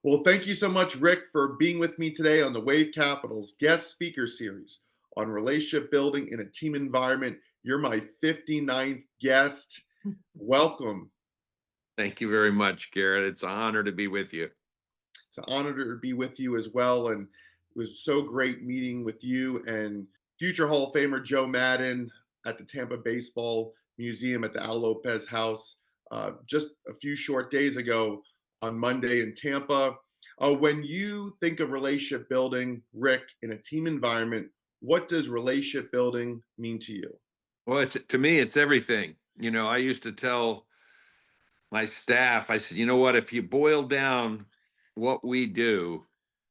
Well, thank you so much, Rick, for being with me today on the WaveCapital's guest speaker series on relationship building in a team environment. You're my 59th guest. Welcome. Thank you very much, Garrett. It's an honor to be with you. It's an honor to be with you as well. And it was so great meeting with you and future Hall of Famer Joe Madden at the Tampa Baseball Museum at the Al Lopez House just a few short days ago on Monday in Tampa. When you think of relationship building, Rick, in a team environment, what does relationship building mean to you? Well, to me, it's everything. I used to tell my staff, I said, you know what, if you boil down what we do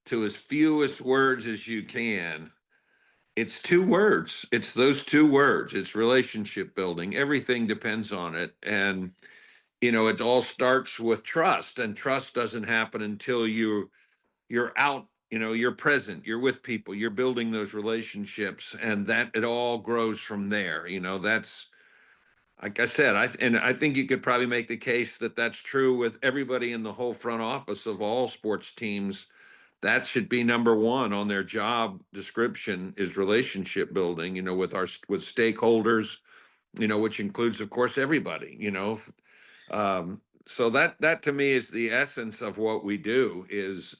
to as fewest words as you can, it's two words. It's those two words. It's relationship building. Everything depends on it. And, it all starts with trust, and trust doesn't happen until you're out, you're present, you're with people, you're building those relationships, and that it all grows from there. That's, like I said, I think you could probably make the case that that's true with everybody in the whole front office of all sports teams. That should be number one on their job description, is relationship building, with stakeholders, which includes, of course, everybody. So that to me is the essence of what we do, is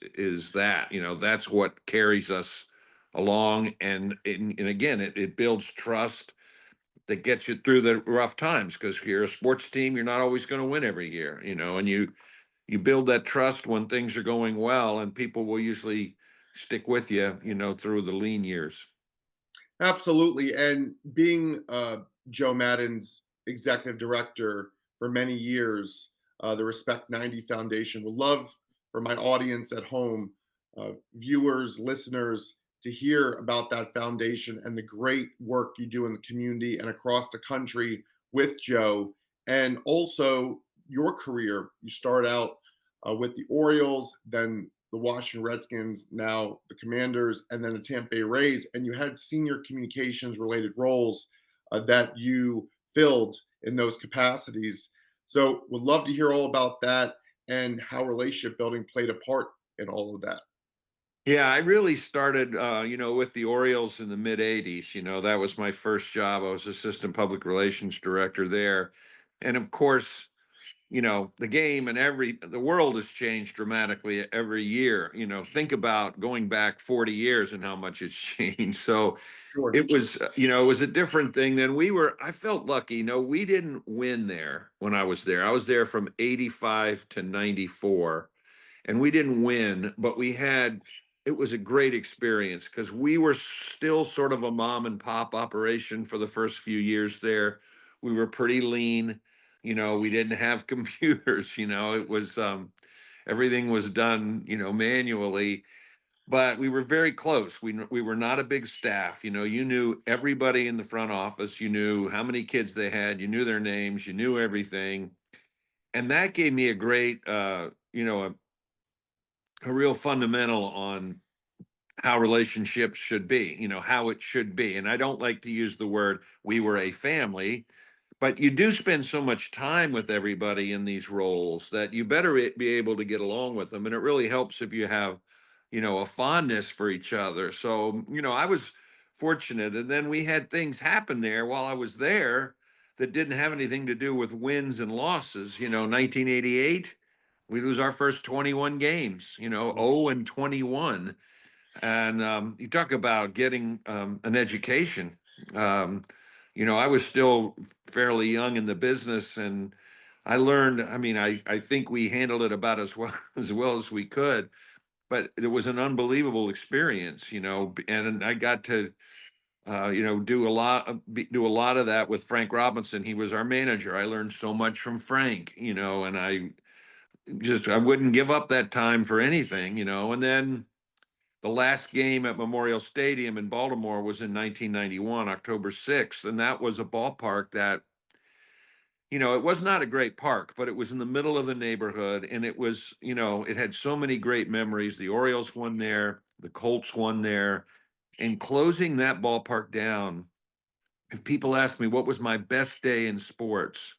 that, that's what carries us along. And again, it builds trust that gets you through the rough times, because you're a sports team, you're not always going to win every year, and you build that trust when things are going well, and people will usually stick with you, through the lean years. Absolutely. And being Joe Madden's executive director for many years, the Respect 90 Foundation would love for my audience at home, viewers, listeners, to hear about that foundation and the great work you do in the community and across the country with Joe. And also your career. You start out with the Orioles, then the Washington Redskins, now the Commanders, and then the Tampa Bay Rays. And you had senior communications related roles that you filled in those capacities. So, would love to hear all about that and how relationship building played a part in all of that. Yeah, I really started, with the Orioles in the mid 80s. That was my first job. I was assistant public relations director there. And of course, the game and the world has changed dramatically every year. Think about going back 40 years and how much it's changed. So Sure. it was, it was a different thing than I felt lucky. We didn't win there when I was there. I was there from 85 to 94, and we didn't win, but it was a great experience, because we were still sort of a mom and pop operation for the first few years there. We were pretty lean. We didn't have computers. It was, everything was done, manually, but we were very close. We were not a big staff. You knew everybody in the front office. You knew how many kids they had. You knew their names. You knew everything. And that gave me a great, a real fundamental on how relationships should be, how it should be. And I don't like to use the word we were a family, but you do spend so much time with everybody in these roles that you better be able to get along with them. And it really helps if you have, a fondness for each other. So, I was fortunate. And then we had things happen there while I was there that didn't have anything to do with wins and losses. 1988, we lose our first 21 games, 0-21. And you talk about getting an education. I was still fairly young in the business, and I learned. I mean, I think we handled it about as well as we could, but it was an unbelievable experience. And I got to do a lot of that with Frank Robinson. He was our manager. I learned so much from Frank. And I wouldn't give up that time for anything. And then the last game at Memorial Stadium in Baltimore was in 1991, October 6th. And that was a ballpark that, it was not a great park, but it was in the middle of the neighborhood. And it was, it had so many great memories. The Orioles won there, the Colts won there. And closing that ballpark down, if people ask me what was my best day in sports,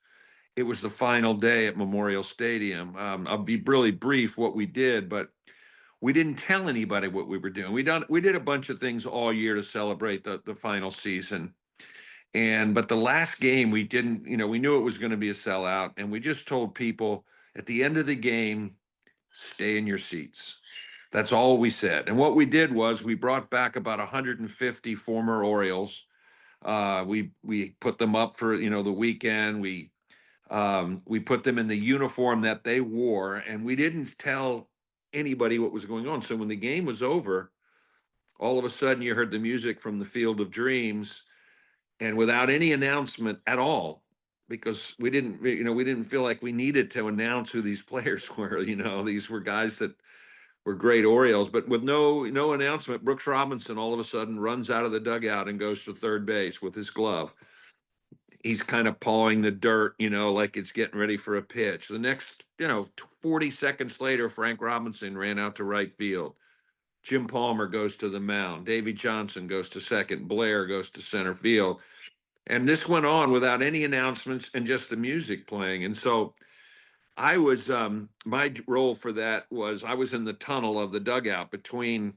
it was the final day at Memorial Stadium. I'll be really brief what we did, but we didn't tell anybody what we were doing. We did a bunch of things all year to celebrate the final season. But the last game we didn't, we knew it was going to be a sellout, and we just told people at the end of the game, stay in your seats. That's all we said. And what we did was we brought back about 150 former Orioles. We put them up for the weekend. We put them in the uniform that they wore, and we didn't tell anybody what was going on. So when the game was over, all of a sudden you heard the music from the Field of Dreams, and without any announcement at all, because we didn't feel like we needed to announce who these players were. These were guys that were great Orioles, but with no announcement, Brooks Robinson all of a sudden runs out of the dugout and goes to third base with his glove. He's kind of pawing the dirt, like it's getting ready for a pitch. The next, 40 seconds later, Frank Robinson ran out to right field. Jim Palmer goes to the mound. Davy Johnson goes to second. Blair goes to center field. And this went on without any announcements and just the music playing. And so I was, my role for that was I was in the tunnel of the dugout between,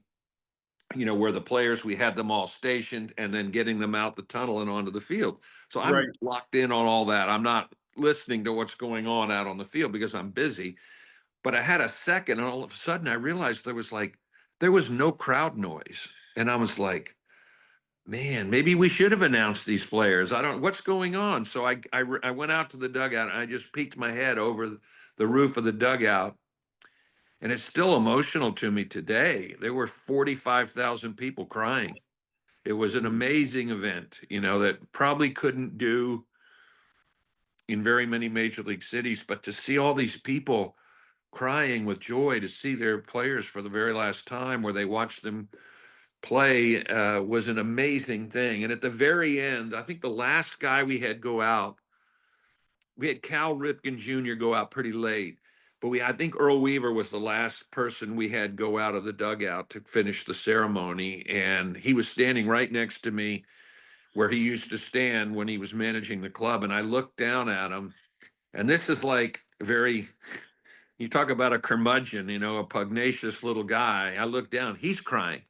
where the players, we had them all stationed, and then getting them out the tunnel and onto the field. So Right. I'm locked in on all that. I'm not listening to what's going on out on the field because I'm busy. But I had a second, and all of a sudden I realized there was no crowd noise. And I was like, man, maybe we should have announced these players. I don't, what's going on? So I went out to the dugout, and I just peeked my head over the roof of the dugout. And it's still emotional to me today. There were 45,000 people crying. It was an amazing event, that probably couldn't do in very many major league cities, but to see all these people crying with joy to see their players for the very last time where they watched them play was an amazing thing. And at the very end, I think the last guy we had go out, we had Cal Ripken Jr. go out pretty late, but I think Earl Weaver was the last person we had go out of the dugout to finish the ceremony. And he was standing right next to me where he used to stand when he was managing the club. And I looked down at him, and this is like you talk about a curmudgeon, a pugnacious little guy. I looked down, he's crying.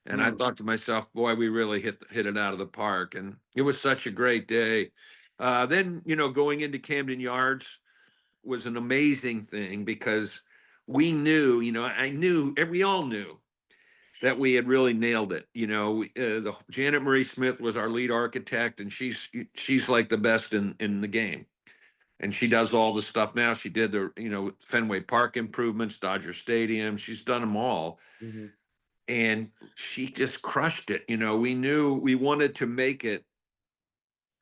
And I Mm. thought to myself, boy, we really hit it out of the park. And it was such a great day. Then, going into Camden Yards was an amazing thing because we knew, we all knew that we had really nailed it. The Janet Marie Smith was our lead architect, and she's like the best in the game. And she does all the stuff now. She did the, Fenway Park improvements, Dodger Stadium. She's done them all. Mm-hmm. And she just crushed it. We knew we wanted to make it.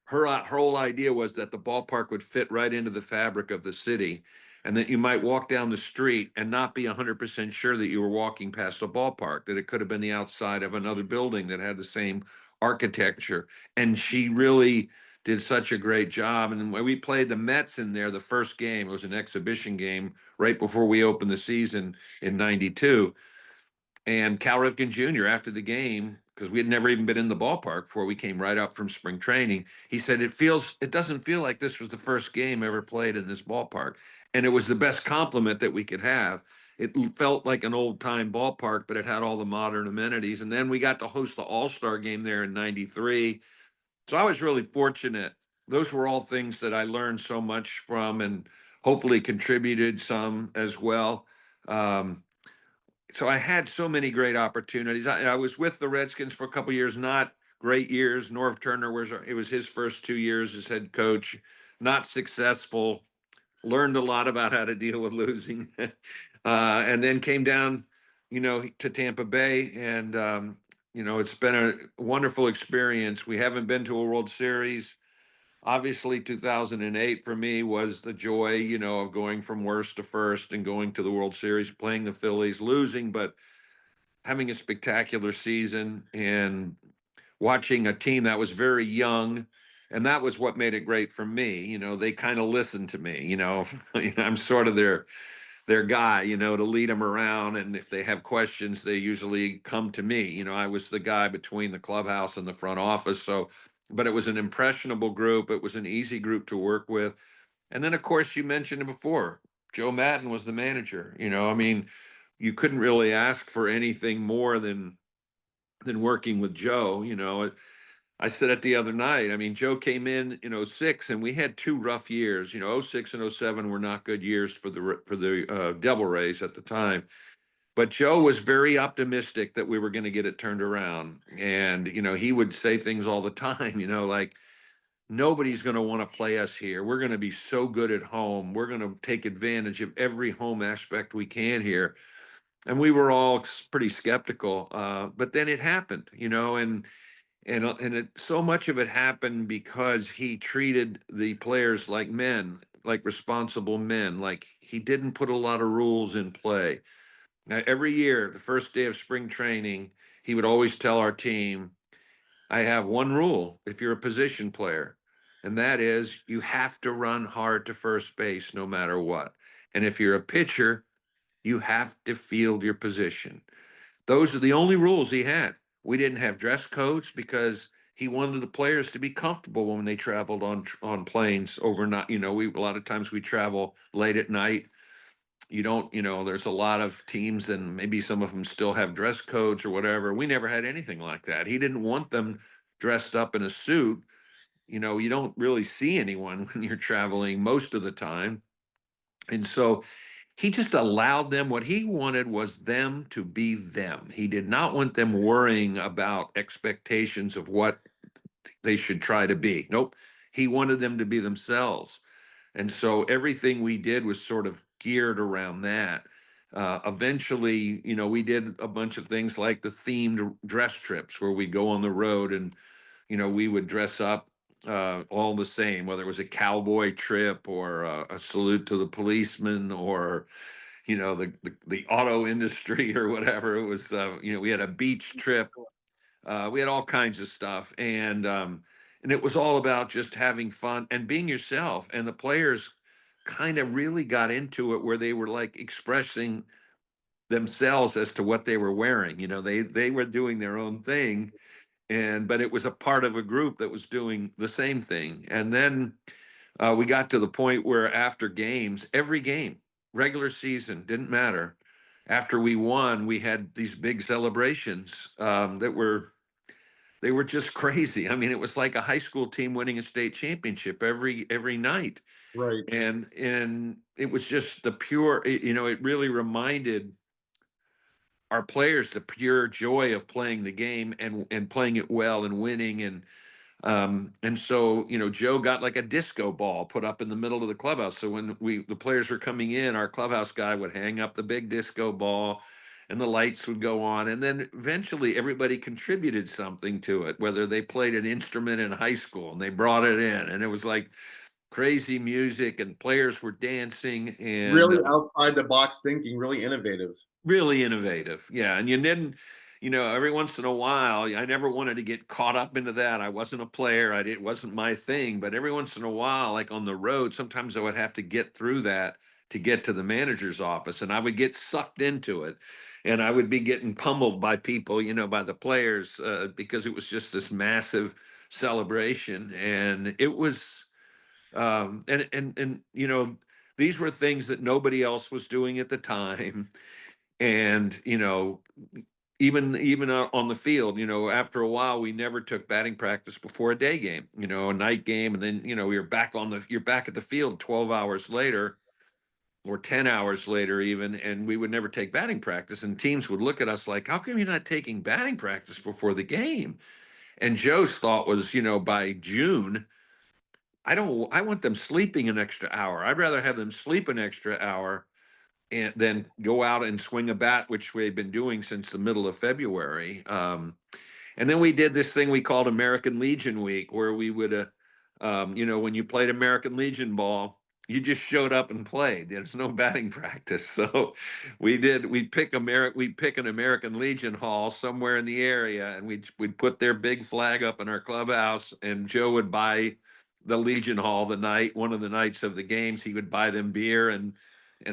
Her whole idea was that the ballpark would fit right into the fabric of the city, and that you might walk down the street and not be 100% sure that you were walking past a ballpark, that it could have been the outside of another building that had the same architecture. And she really did such a great job. And when we played the Mets in there, the first game, it was an exhibition game right before we opened the season in 92. And Cal Ripken Jr., after the game, because we had never even been in the ballpark before, we came right up from spring training. He said, it doesn't feel like this was the first game ever played in this ballpark. And it was the best compliment that we could have. It felt like an old time ballpark, but it had all the modern amenities. And then we got to host the All-Star game there in 93. So I was really fortunate. Those were all things that I learned so much from, and hopefully contributed some as well. So I had so many great opportunities. I was with the Redskins for a couple of years, not great years. Norv Turner it was his first 2 years as head coach, not successful. Learned a lot about how to deal with losing, and then came down, to Tampa Bay, and it's been a wonderful experience. We haven't been to a World Series. Obviously, 2008 for me was the joy, of going from worst to first and going to the World Series, playing the Phillies, losing, but having a spectacular season and watching a team that was very young. And that was what made it great for me. They kind of listened to me, I'm sort of their guy, to lead them around. And if they have questions, they usually come to me. I was the guy between the clubhouse and the front office. But it was an impressionable group. It was an easy group to work with. And then, of course, you mentioned it before. Joe Madden was the manager. I mean, you couldn't really ask for anything more than working with Joe. I said it the other night. I mean, Joe came in '06, and we had two rough years. '06 and '07 were not good years for the Devil Rays at the time. But Joe was very optimistic that we were going to get it turned around, and he would say things all the time. Like, nobody's going to want to play us here. We're going to be so good at home. We're going to take advantage of every home aspect we can here. And we were all pretty skeptical. But then it happened, and so much of it happened because he treated the players like men, like responsible men. Like, he didn't put a lot of rules in play. Now, every year, the first day of spring training, he would always tell our team, I have one rule if you're a position player, and that is you have to run hard to first base no matter what. And if you're a pitcher, you have to field your position. Those are the only rules he had. We didn't have dress codes because he wanted the players to be comfortable when they traveled on planes overnight. We a lot of times we travel late at night. You don't, there's a lot of teams, and maybe some of them still have dress codes or whatever. We never had anything like that. He didn't want them dressed up in a suit. You don't really see anyone when you're traveling most of the time. And so he just allowed them. What he wanted was them to be them. He did not want them worrying about expectations of what they should try to be. Nope. He wanted them to be themselves. And so everything we did was sort of geared around that. Eventually, we did a bunch of things like the themed dress trips where we go on the road, and we would dress up all the same, whether it was a cowboy trip or a salute to the policeman, or the auto industry or whatever. It was we had a beach trip. We had all kinds of stuff, and it was all about just having fun and being yourself. And the players kind of really got into it, where they were like expressing themselves as to what they were wearing. They were doing their own thing, but it was a part of a group that was doing the same thing. And then we got to the point where after games, every game, regular season, didn't matter. After we won, we had these big celebrations that were they were just crazy. I mean, it was like a high school team winning a state championship every night. Right. And it was just the pure, it really reminded our players the pure joy of playing the game and playing it well and winning. And so, Joe got like a disco ball put up in the middle of the clubhouse. So when the players were coming in, our clubhouse guy would hang up the big disco ball, and the lights would go on. And then eventually everybody contributed something to it, whether they played an instrument in high school and they brought it in, and it was like crazy music, and players were dancing, and Really outside the box thinking, really innovative. really innovative. Yeah. And you didn't, every once in a while, I never wanted to get caught up into that. I wasn't a player. It wasn't my thing. But every once in a while, like on the road, sometimes I would have to get through that to get to the manager's office, and I would get sucked into it. And I would be getting pummeled by people, by the players, because it was just this massive celebration. And it was, and these were things that nobody else was doing at the time. And even on the field, after a while, we never took batting practice before a day game, a night game. And then you're back at the field 12 hours later, or 10 hours later even, and we would never take batting practice. And teams would look at us like, how come you're not taking batting practice before the game? And Joe's thought was, by June, I want them sleeping an extra hour. I'd rather have them sleep an extra hour and then go out and swing a bat, which we've been doing since the middle of February. And then we did this thing we called American Legion Week, where we would, when you played American Legion ball, you just showed up and played. There's no batting practice. So we'd pick an American Legion hall somewhere in the area, and we'd put their big flag up in our clubhouse, and Joe would buy the Legion Hall one of the nights of the games. He would buy them beer and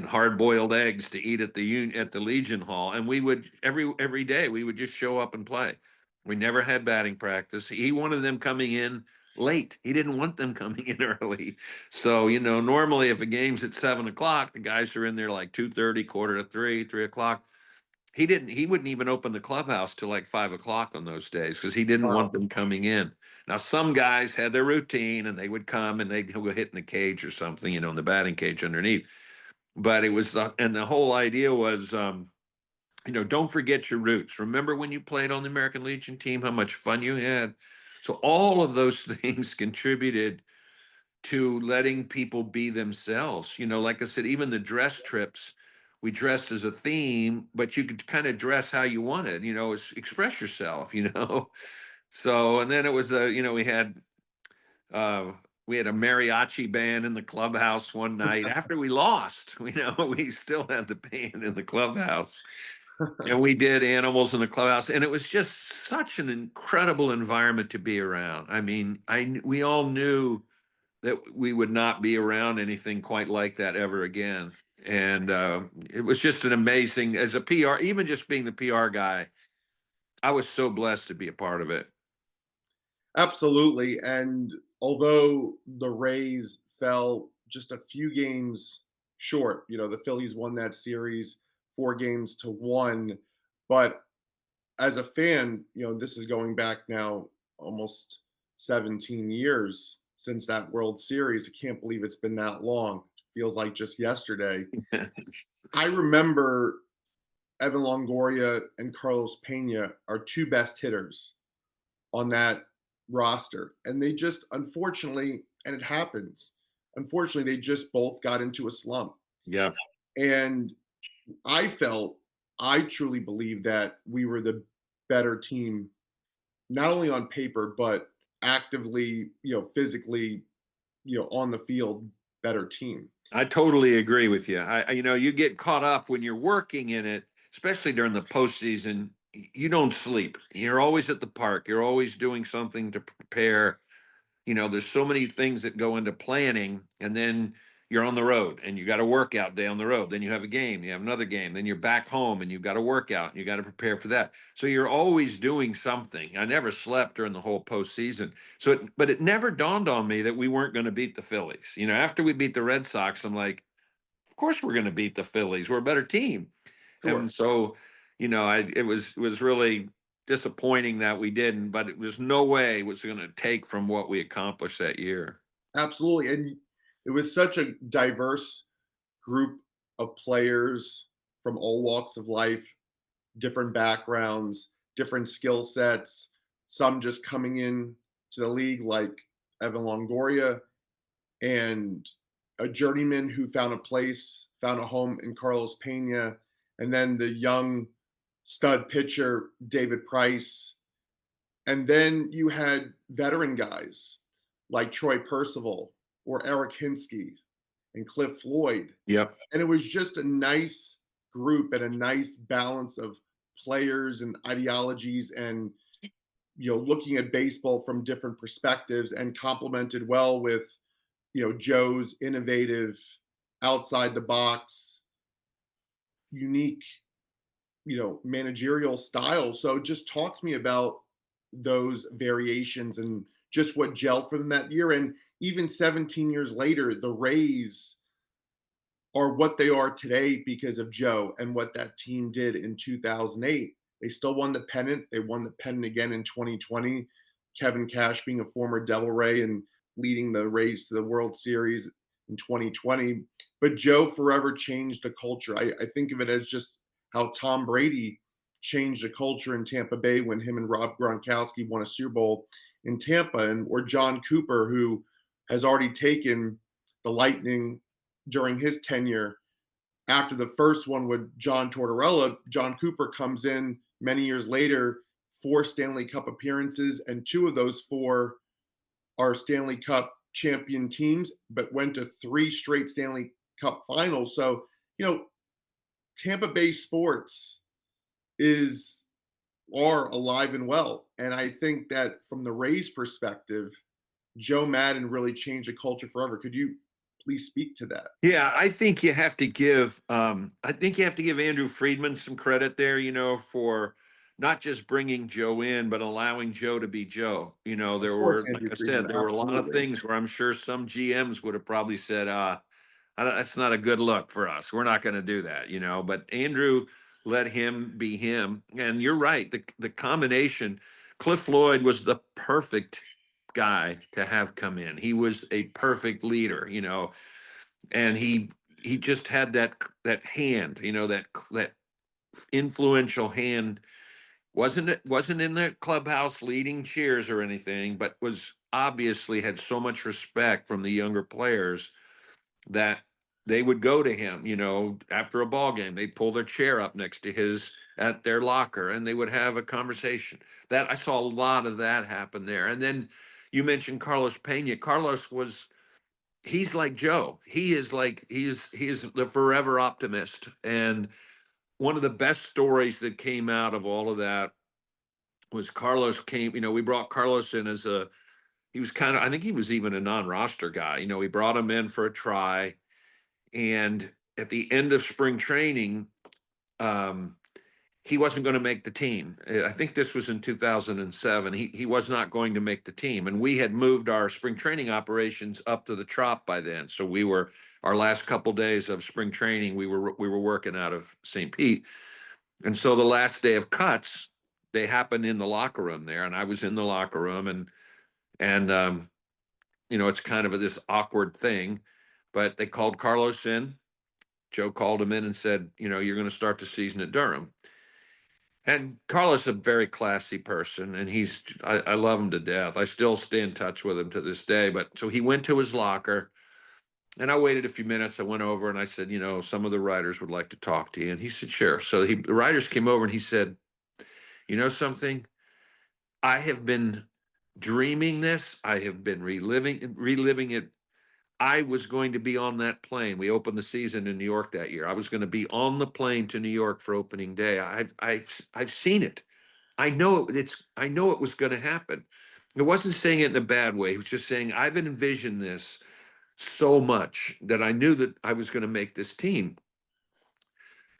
hard-boiled eggs to eat at the Legion Hall, and we would every day we would just show up and play. We never had batting practice. He wanted them coming in late. He didn't want them coming in early. So, normally if a game's at 7 o'clock, the guys are in there like 2:30, quarter to three, 3 o'clock. He wouldn't even open the clubhouse till like 5 o'clock on those days because he didn't want Wow. them coming in. Now, some guys had their routine and they would come and they'd go hit in the cage or something, in the batting cage underneath. But and the whole idea was, don't forget your roots. Remember when you played on the American Legion team, how much fun you had? So all of those things contributed to letting people be themselves. Like I said, even the dress trips, we dressed as a theme, but you could kind of dress how you wanted, express yourself. So, and then it was, uh, we had a mariachi band in the clubhouse one night after we lost. We still had the band in the clubhouse, and we did animals in the clubhouse, and it was just such an incredible environment to be around. I mean, we all knew that we would not be around anything quite like that ever again. And it was just an amazing, as a PR, even just being the PR guy, I was so blessed to be a part of it. Absolutely. And although the Rays fell just a few games short, the Phillies won that series 4-1. But as a fan, this is going back now almost 17 years since that World Series. I can't believe it's been that long. Feels like just yesterday. I remember Evan Longoria and Carlos Pena are two best hitters on that roster. And they just, unfortunately, and it happens, unfortunately, they just both got into a slump. Yeah. And I truly believe that we were the better team, not only on paper, but actively, physically, on the field, better team. I totally agree with you. You get caught up when you're working in it, especially during the postseason. You don't sleep. You're always at the park. You're always doing something to prepare. There's so many things that go into planning, and then you're on the road and you got a workout day on the road. Then you have a game, you have another game, then you're back home and you've got a workout and you got to prepare for that. So you're always doing something. I never slept during the whole postseason. But it never dawned on me that we weren't going to beat the Phillies. After we beat the Red Sox, I'm like, of course we're going to beat the Phillies. We're a better team. Sure. And so, it was really disappointing that we didn't, but it was no way it was going to take from what we accomplished that year. Absolutely. And it was such a diverse group of players from all walks of life, different backgrounds, different skill sets, some just coming in to the league like Evan Longoria, and a journeyman who found a home in Carlos Pena, and then the young stud pitcher, David Price. And then you had veteran guys like Troy Percival or Eric Hinsky and Cliff Floyd. Yep. And it was just a nice group and a nice balance of players and ideologies, and looking at baseball from different perspectives, and complemented well with Joe's innovative, outside the box, unique managerial style. So just talk to me about those variations and just what gelled for them that year. And even 17 years later, the Rays are what they are today because of Joe and what that team did in 2008. They still won the pennant. They won the pennant again in 2020. Kevin Cash being a former Devil Ray and leading the Rays to the World Series in 2020. But Joe forever changed the culture. I think of it as just how Tom Brady changed the culture in Tampa Bay when him and Rob Gronkowski won a Super Bowl in Tampa, or John Cooper, who has already taken the Lightning during his tenure. After the first one with John Tortorella, John Cooper comes in many years later, 4 Stanley Cup appearances, and 2 of those 4 are Stanley Cup champion teams, but went to 3 straight Stanley Cup finals. So, Tampa Bay sports are alive and well. And I think that from the Rays perspective, Joe Madden really changed the culture forever. Could you please speak to that? Yeah, I think you have to give Andrew Friedman some credit there, for not just bringing Joe in, but allowing Joe to be Joe. Of There course, were, like Andrew I Friedman, said, there were a lot of absolutely. things where I'm sure some GMs would have probably said, that's not a good look for us. We're not going to do that, but Andrew let him be him. And you're right. The combination, Cliff Floyd was the perfect guy to have come in. He was a perfect leader, and he just had that hand, that influential hand. Wasn't in the clubhouse leading cheers or anything, but was obviously had so much respect from the younger players that they would go to him, after a ball game. They'd pull their chair up next to his at their locker and they would have a conversation. That I saw a lot of that happen there. And then you mentioned Carlos Pena. He's like Joe. He is the forever optimist. And one of the best stories that came out of all of that was Carlos came, we brought Carlos in he was kind of, I think he was even a non-roster guy. We brought him in for a try. And at the end of spring training, um, he wasn't going to make the team. I think this was in 2007. He was not going to make the team, and we had moved our spring training operations up to the Trop by then. So our last couple days of spring training, we were working out of St. Pete, and so the last day of cuts, they happened in the locker room there, and I was in the locker room, and it's kind of this awkward thing, but they called Carlos in. Joe called him in and said, you're going to start the season at Durham. And Carlos is a very classy person, and I love him to death. I still stay in touch with him to this day. But so he went to his locker, and I waited a few minutes. I went over and I said, some of the writers would like to talk to you. And he said, sure. So the writers came over and he said, you know something? I have been dreaming this. I have been reliving it. I was going to be on that plane. We opened the season in New York that year. I was going to be on the plane to New York for opening day. I've seen it. I know it was going to happen. It wasn't saying it in a bad way. He was just saying I've envisioned this so much that I knew that I was going to make this team.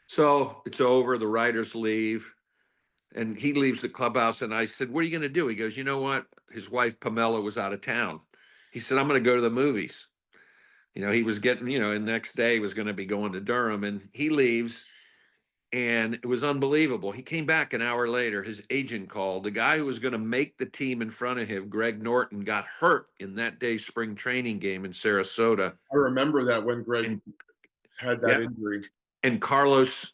So it's over. The writers leave, and he leaves the clubhouse. And I said, "What are you going to do?" He goes, "You know what? His wife Pamela was out of town." He said, "I'm going to go to the movies." He was getting, the next day he was going to be going to Durham, and he leaves. And it was unbelievable. He came back an hour later. His agent called. The guy who was going to make the team in front of him, Greg Norton, got hurt in that day's spring training game in Sarasota. I remember that when Greg And had that yeah, injury. and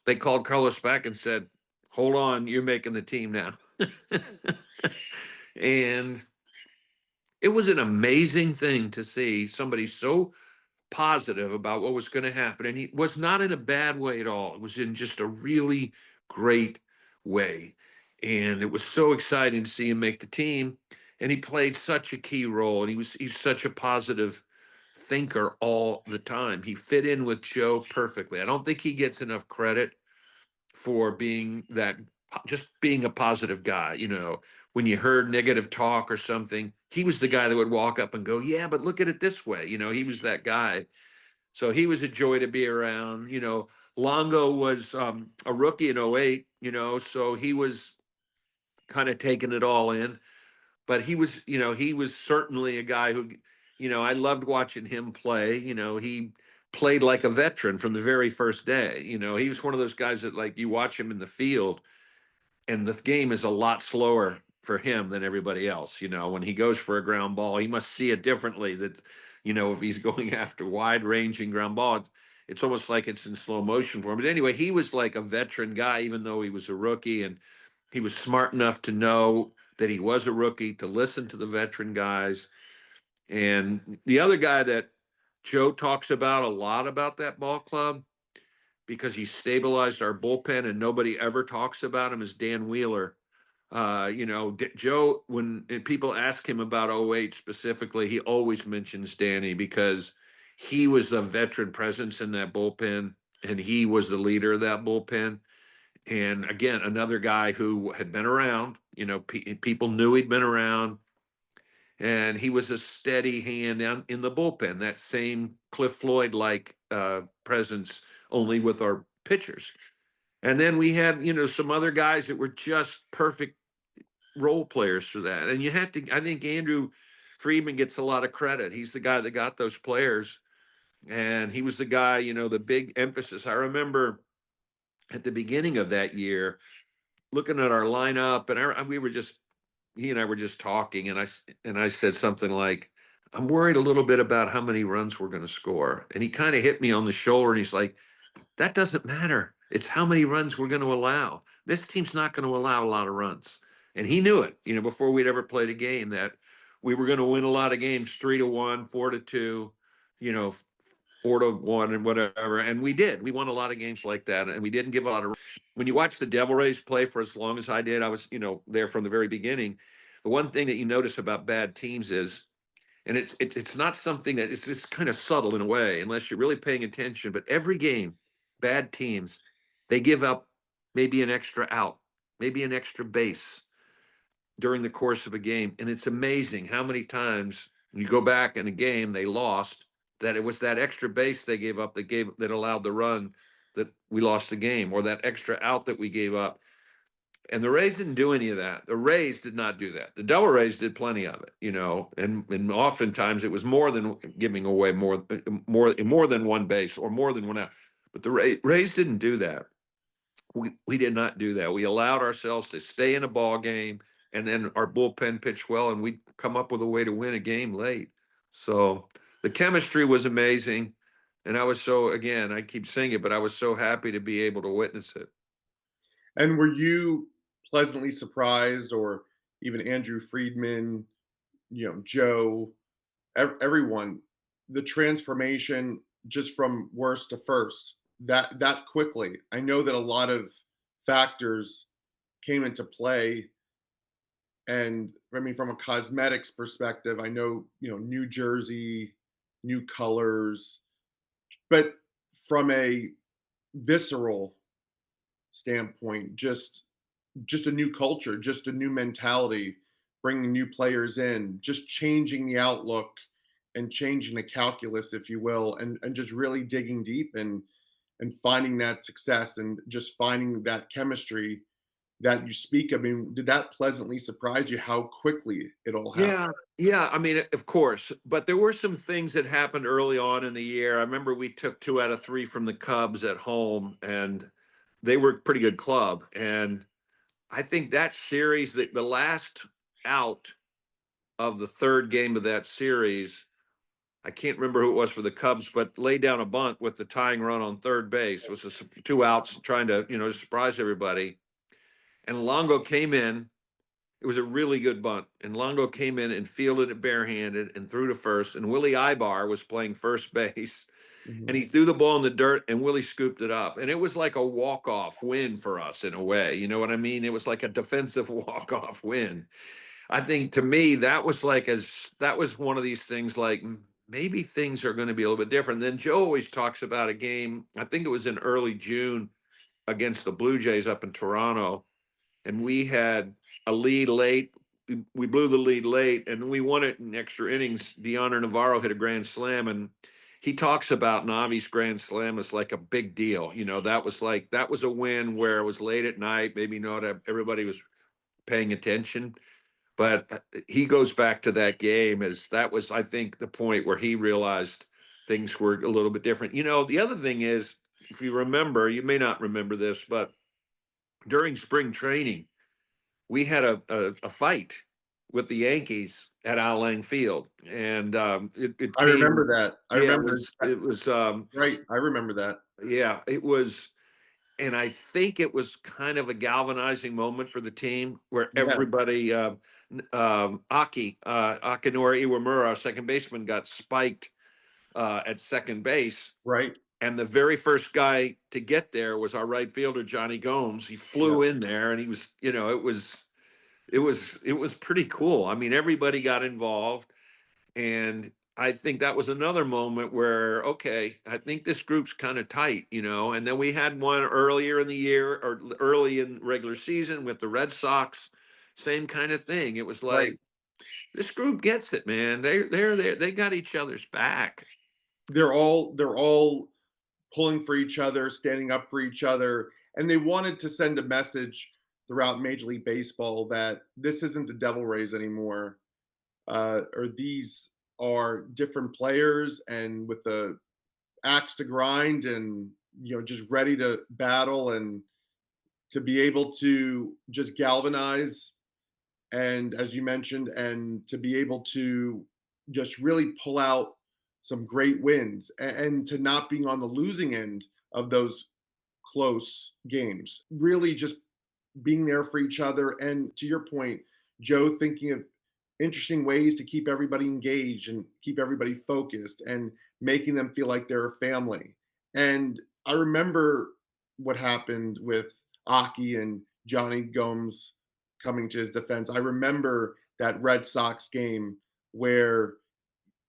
they called Carlos back and said, "Hold on, you're making the team now." And it was an amazing thing to see somebody so positive about what was going to happen. And he was not in a bad way at all. It was in just a really great way. And it was so exciting to see him make the team. And he played such a key role. And he's such a positive thinker all the time. He fit in with Joe perfectly. I don't think he gets enough credit for just being a positive guy. When you heard negative talk or something, he was the guy that would walk up and go, "Yeah, but look at it this way." He was that guy. So he was a joy to be around. Longo was a rookie in '08, so he was kind of taking it all in. But he was certainly a guy who, I loved watching him play. He played like a veteran from the very first day. He was one of those guys that, like, you watch him in the field and the game is a lot slower for him than everybody else. When he goes for a ground ball, he must see it differently. That, if he's going after wide ranging ground ball, it's almost like it's in slow motion for him. But anyway, he was like a veteran guy, even though he was a rookie, and he was smart enough to know that he was a rookie, to listen to the veteran guys. And the other guy that Joe talks about a lot about that ball club, because he stabilized our bullpen and nobody ever talks about him, is Dan Wheeler. Joe, when people ask him about '08 specifically, he always mentions Danny because he was the veteran presence in that bullpen and he was the leader of that bullpen. And again, another guy who had been around, people knew he'd been around, and he was a steady hand down in the bullpen, that same Cliff Floyd like presence, only with our pitchers. And then we had, some other guys that were just perfect role players for that. And I think Andrew Friedman gets a lot of credit. He's the guy that got those players. And he was the guy, the big emphasis. I remember at the beginning of that year, looking at our lineup, and he and I were just talking, and I said something like, "I'm worried a little bit about how many runs we're going to score." And he kind of hit me on the shoulder, and he's like, "That doesn't matter. It's how many runs we're going to allow. This team's not going to allow a lot of runs." And he knew it, before we'd ever played a game, that we were going to win a lot of games, 3-1, 4-2, you know, 4-1 and whatever. And we did. We won a lot of games like that. And we didn't give a lot of. When you watch the Devil Rays play for as long as I did, I was, there from the very beginning. The one thing that you notice about bad teams is, and it's not something that it's kind of subtle in a way, unless you're really paying attention. But every game, bad teams, they give up maybe an extra out, maybe an extra base during the course of a game. And it's amazing how many times you go back in a game they lost, that it was that extra base they gave up that allowed the run that we lost the game, or that extra out that we gave up. And the Rays didn't do any of that. The Rays did not do that. The Devil Rays did plenty of it, and oftentimes it was more than giving away more than one base or more than one out. But the Rays didn't do that. We did not do that. We allowed ourselves to stay in a ball game, and then our bullpen pitched well, and we come up with a way to win a game late. So the chemistry was amazing, and I keep saying it, but I was so happy to be able to witness it. And were you pleasantly surprised, or even Andrew Friedman, Joe, everyone, the transformation just from worst to first that quickly? I know that a lot of factors came into play, and I mean, from a cosmetics perspective, I know, New Jersey, new colors, but from a visceral standpoint, just a new culture, just a new mentality, bringing new players in, just changing the outlook and changing the calculus, if you will, and just really digging deep and finding that success and just finding that chemistry that you speak of. I mean, did that pleasantly surprise you how quickly it all happened? Yeah, yeah. I mean, of course, but there were some things that happened early on in the year. I remember we took 2 out of 3 from the Cubs at home, and they were a pretty good club. And I think that series, the last out of the third game of that series, I can't remember who it was for the Cubs, but laid down a bunt with the tying run on third base. It was 2 outs, trying to surprise everybody. And Longo came in. It was a really good bunt, and Longo came in and fielded it barehanded and threw to first. And Willie Ibar was playing first base, and Mhm. he threw the ball in the dirt, and Willie scooped it up. And it was like a walk-off win for us in a way. You know what I mean? It was like a defensive walk-off win. I think, to me, that was one of these things, like, maybe things are going to be a little bit different. Then Joe always talks about a game, I think it was in early June, against the Blue Jays up in Toronto, and we had a lead late. We blew the lead late, and we won it in extra innings. Deoner Navarro hit a grand slam, and he talks about Navi's grand slam as like a big deal. That was a win where it was late at night. Maybe not everybody was paying attention, but he goes back to that game as that was, I think, the point where he realized things were a little bit different. The other thing is, if you remember, you may not remember this, but during spring training, we had a fight with the Yankees at Al Lang Field, and it I came. remember that. I Yeah, remember that. it was Right. I remember that. yeah, it was, and I think it was kind of a galvanizing moment for the team where Yeah. everybody, Akinori Iwamura, our second baseman, got spiked at second base. Right. And the very first guy to get there was our right fielder, Johnny Gomes. He Yeah. flew in there, and he was, it was pretty cool. I mean, everybody got involved, and I think that was another moment where, okay, I think this group's kind of tight, And then we had one earlier in the year, or early in regular season, with the Red Sox. Same kind of thing. It was Right. like, this group gets it, man. They're there. They got each other's back. They're all pulling for each other, standing up for each other. And they wanted to send a message throughout Major League Baseball that this isn't the Devil Rays anymore, or these are different players and with the axe to grind and just ready to battle and to be able to just galvanize and as you mentioned and to be able to just really pull out some great wins and to not being on the losing end of those close games, really just being there for each other. And to your point, Joe, thinking of interesting ways to keep everybody engaged and keep everybody focused and making them feel like they're a family. And I remember what happened with Aki and Johnny Gomes coming to his defense. I remember that Red Sox game where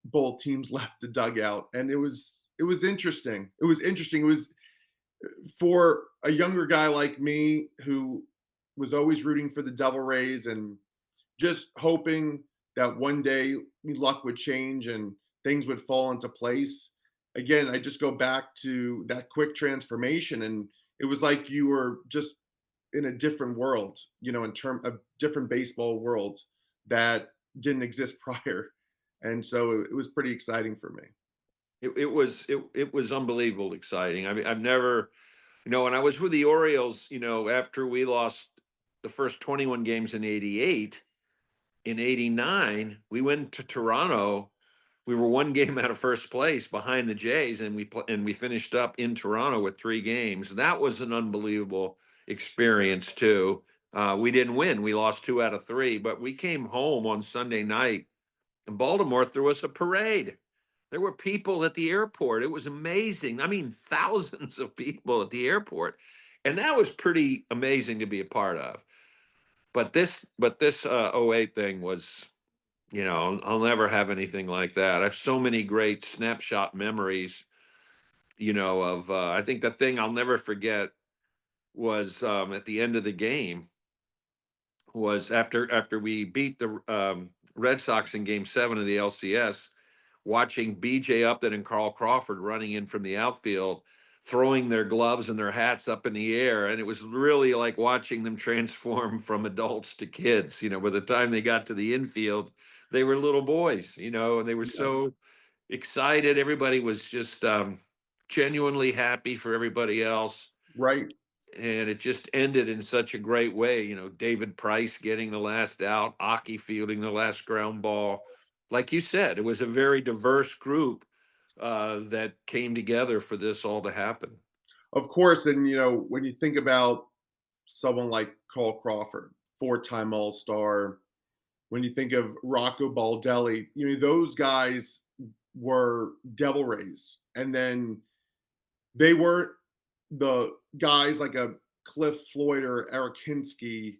both teams left the dugout and it was interesting. It was interesting. It was for a younger guy like me who was always rooting for the Devil Rays and just hoping that one day luck would change and things would fall into place. Again, I just go back to that quick transformation, and it was like you were just in a different world, in term of different baseball world that didn't exist prior. And so it was pretty exciting for me. It was unbelievable exciting. I mean, I've never, when I was with the Orioles, after we lost the first 21 games in '88, in '89, we went to Toronto. We were one game out of first place behind the Jays, and we finished up in Toronto with 3 games. That was an unbelievable experience too. We didn't win; we lost 2 out of 3. But we came home on Sunday night, and Baltimore threw us a parade. There were people at the airport. It was amazing. I mean, thousands of people at the airport, and that was pretty amazing to be a part of. But this '08 thing was, I'll never have anything like that. I have so many great snapshot memories, of I think the thing I'll never forget was at the end of the game was after we beat the Red Sox in Game 7 of the LCS, watching B.J. Upton and Carl Crawford running in from the outfield, throwing their gloves and their hats up in the air, and it was really like watching them transform from adults to kids. By the time they got to the infield, they were little boys. And they were Yeah. so excited. Everybody was just genuinely happy for everybody else, Right. and it just ended in such a great way. David Price getting the last out, Aki fielding the last ground ball. Like you said, it was a very diverse group that came together for this all to happen. Of course. And, when you think about someone like Carl Crawford, four-time All-Star, when you think of Rocco Baldelli, those guys were Devil Rays. And then they weren't the guys like a Cliff Floyd or Eric Hinsky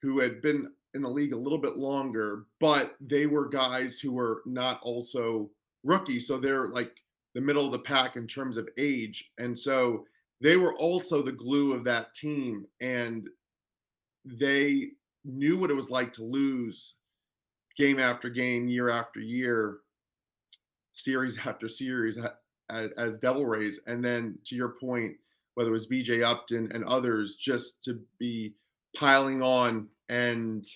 who had been in the league a little bit longer, but they were guys who were not also rookies. So they're like the middle of the pack in terms of age. And so they were also the glue of that team. And they knew what it was like to lose game after game, year after year, series after series as Devil Rays. And then to your point, whether it was BJ Upton and others, just to be piling on and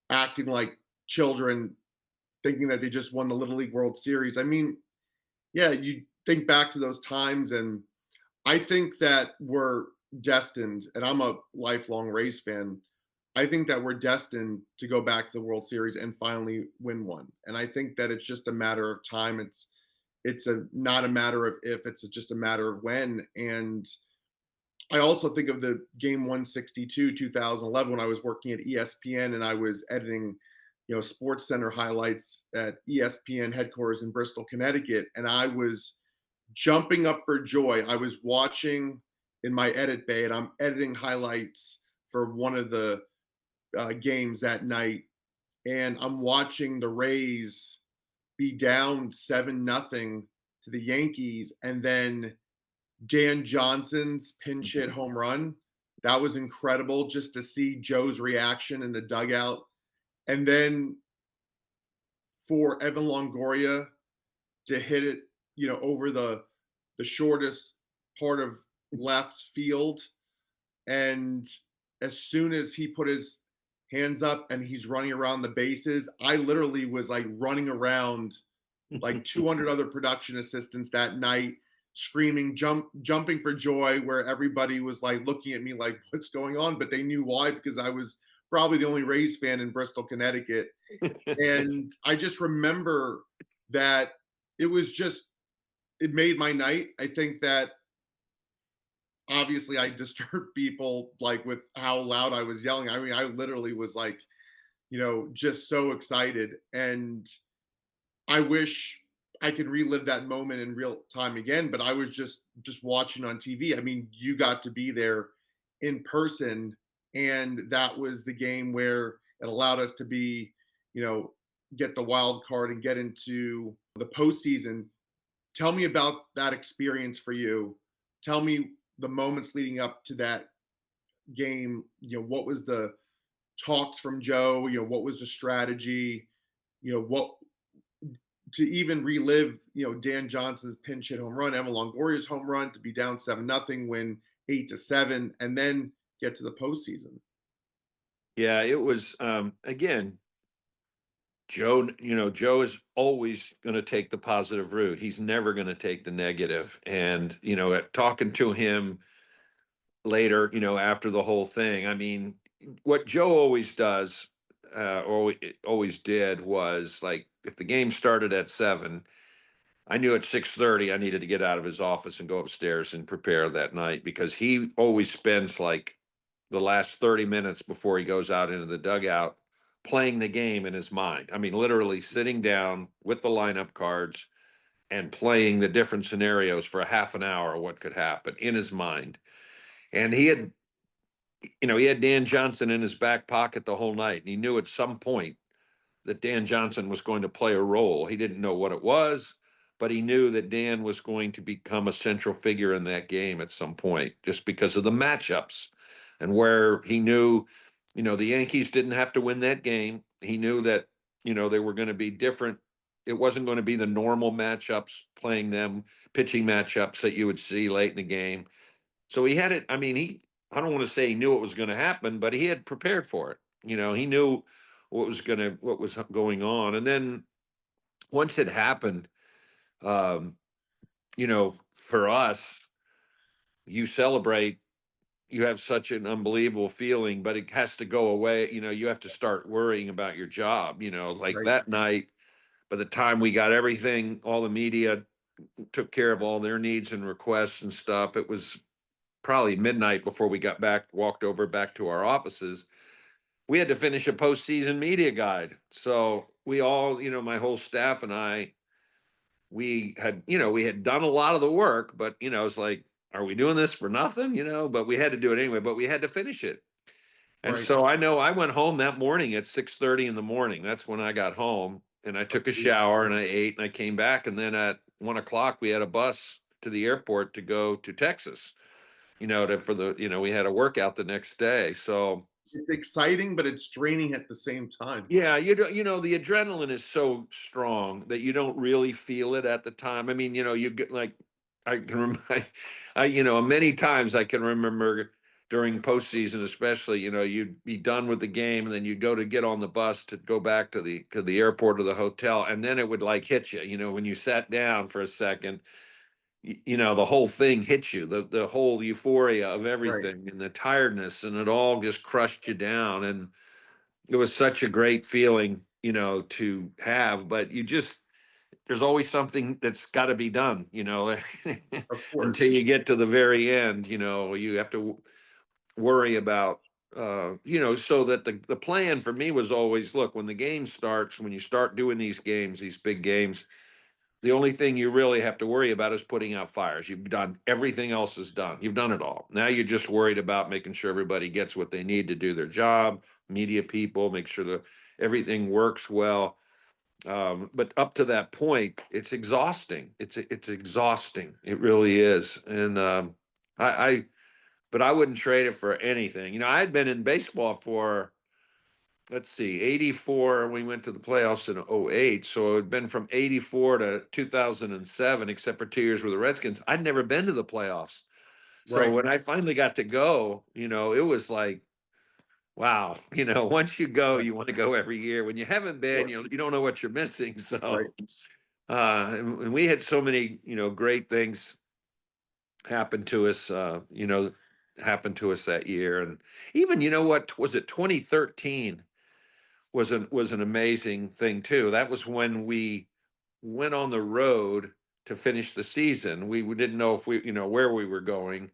acting like children, thinking that they just won the Little League World Series. I mean, yeah, you think back to those times, and I think that we're destined, and I'm a lifelong Rays fan. I think that we're destined to go back to the World Series and finally win one. And I think that it's just a matter of time. It's not a matter of if, it's just a matter of when. And I also think of the game 162, 2011, when I was working at ESPN and I was editing, Sports Center highlights at ESPN headquarters in Bristol, Connecticut. And I was jumping up for joy. I was watching in my edit bay and I'm editing highlights for one of the games that night. And I'm watching the Rays be down 7-0 to the Yankees. And then Dan Johnson's pinch hit home run. That was incredible just to see Joe's reaction in the dugout. And then for Evan Longoria to hit it, over the shortest part of left field. And as soon as he put his hands up and he's running around the bases, I literally was like running around like 200 other production assistants that night, screaming, jumping for joy, where everybody was like looking at me like, what's going on? But they knew why, because I was probably the only Rays fan in Bristol, Connecticut. And I just remember that it was just, it made my night. I think that obviously I disturbed people like with how loud I was yelling. I mean, I literally was like, just so excited. And I wish I could relive that moment in real time again, but I was just watching on TV. I mean, you got to be there in person, and that was the game where it allowed us to be, you know, get the wild card and get into the postseason. Tell me about that experience for you. Tell me the moments leading up to that game. What was the talks from Joe? What was the strategy? What to even relive, Dan Johnson's pinch hit home run, Emma Longoria's home run, to be down 7-0, win 8-7, and then get to the postseason. Yeah, it was again, Joe is always going to take the positive route. He's never going to take the negative. And, talking to him later, after the whole thing, I mean, what Joe always does, or always did, was like, if the game started at 7, I knew at 6:30 I needed to get out of his office and go upstairs and prepare that night, because he always spends like the last 30 minutes before he goes out into the dugout playing the game in his mind. I mean, literally sitting down with the lineup cards and playing the different scenarios for a half an hour of what could happen in his mind. And he had Dan Johnson in his back pocket the whole night. And he knew at some point that Dan Johnson was going to play a role. He didn't know what it was, but he knew that Dan was going to become a central figure in that game at some point, just because of the matchups and where he knew, the Yankees didn't have to win that game. He knew that, they were going to be different. It wasn't going to be the normal matchups, playing them, pitching matchups that you would see late in the game. So he had it. I mean, I don't want to say he knew what was going to happen, but he had prepared for it. He knew what was going on. And then once it happened, um, for us, you celebrate, you have such an unbelievable feeling, but it has to go away. You have to start worrying about your job, like Right. that night. By the time we got everything, all the media took care of all their needs and requests and stuff, it was probably midnight before we walked over back to our offices. We had to finish a postseason media guide. So we all, my whole staff and I, we had done a lot of the work, but, it's like, are we doing this for nothing? But we had to do it anyway, but we had to finish it. And Right. so I know I went home that morning at 6:30 in the morning. That's when I got home, and I took a shower and I ate and I came back. And then at 1 o'clock, we had a bus to the airport to go to Texas, we had a workout the next day. So It's exciting, but it's draining at the same time. yeah, the adrenaline is so strong that you don't really feel it at the time. I mean, you get like, I can remember, many times I can remember during postseason, especially, you'd be done with the game and then you go to get on the bus to go back to the airport or the hotel, and then it would like hit you, when you sat down for a second, the whole thing hits you, the whole euphoria of Right. everything and the tiredness, and it all just crushed you down. And it was such a great feeling, to have, but there's always something that's got to be done, Of until course. you get to the very end, you have to worry about, so that the plan for me was always, look, when the game starts, when you start doing these games, these big games, the only thing you really have to worry about is putting out fires. You've done everything else is done. You've done it all. Now you're just worried about making sure everybody gets what they need to do their job, media people, make sure that everything works well. But up to that point, it's exhausting. It's exhausting. It really is. And I but I wouldn't trade it for anything. I had been in baseball for, let's see, 84. We went to the playoffs in '08. So it had been from 84 to 2007, except for 2 years with the Redskins. I'd never been to the playoffs. So Right. when I finally got to go, it was like, wow, once you go, Right. you want to go every year. When you haven't been, Sure. you don't know what you're missing. Right. So, and we had so many, great things happen to us, happened to us that year. And even, what was it, 2013 was an amazing thing too. That was when we went on the road to finish the season. We didn't know if where we were going.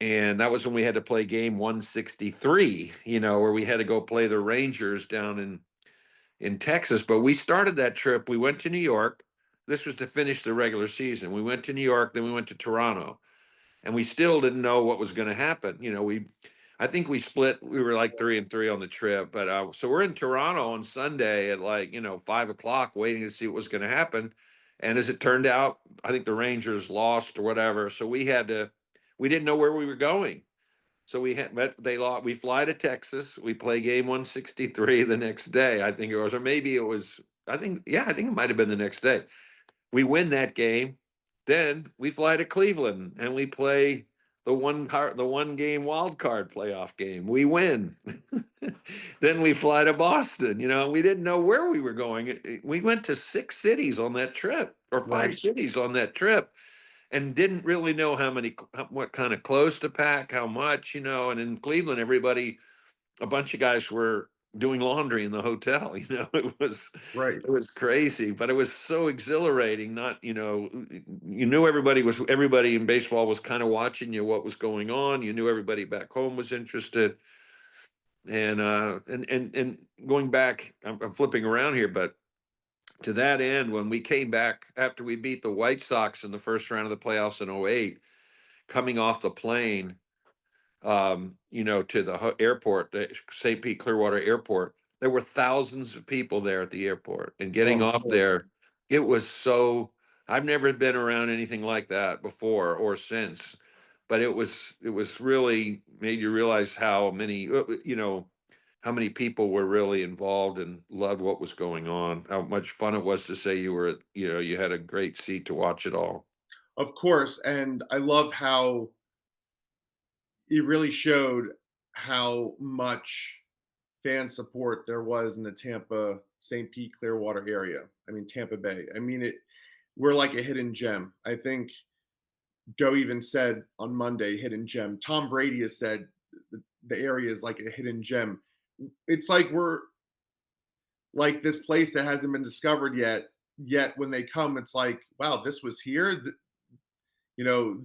And that was when we had to play game 163, where we had to go play the Rangers down in Texas. But we started that trip. We went to New York. This was to finish the regular season. We went to New York, then we went to Toronto, and we still didn't know what was going to happen. I think we split. We were like 3-3 on the trip, but so we're in Toronto on Sunday at like 5 o'clock, waiting to see what was going to happen. And as it turned out, I think the Rangers lost or whatever. So we had to. We didn't know where we were going. So they lost. We fly to Texas. We play game 163 the next day. I think it was, or maybe it was. I think it might have been the next day. We win that game. Then we fly to Cleveland and we play the one game wild card playoff game. We win. Then we fly to Boston. We didn't know where we were going. We went to 6 cities on that trip, or five Right. cities on that trip, and didn't really know what kind of clothes to pack, how much. And in Cleveland, a bunch of guys were doing laundry in the hotel. Right. It was crazy, but it was so exhilarating. Not, you knew everybody in baseball was kind of watching you, what was going on. You knew everybody back home was interested. And going back, I'm flipping around here, but to that end, when we came back after we beat the White Sox in the first round of the playoffs in '08, coming off the plane, to the airport, the St. Pete Clearwater Airport. There were thousands of people there at the airport, and Oh, getting I'm off sure. there, it was so. I've never been around anything like that before or since, but it was really made you realize how many people were really involved and loved what was going on. How much fun it was to say you had a great seat to watch it all. Of course. And I love how it really showed how much fan support there was in the Tampa, St. Pete, Clearwater area. I mean, Tampa Bay. I mean, we're like a hidden gem. I think Joe even said on Monday, hidden gem. Tom Brady has said the area is like a hidden gem. It's like we're like this place that hasn't been discovered yet. Yet when they come, it's like, wow, this was here.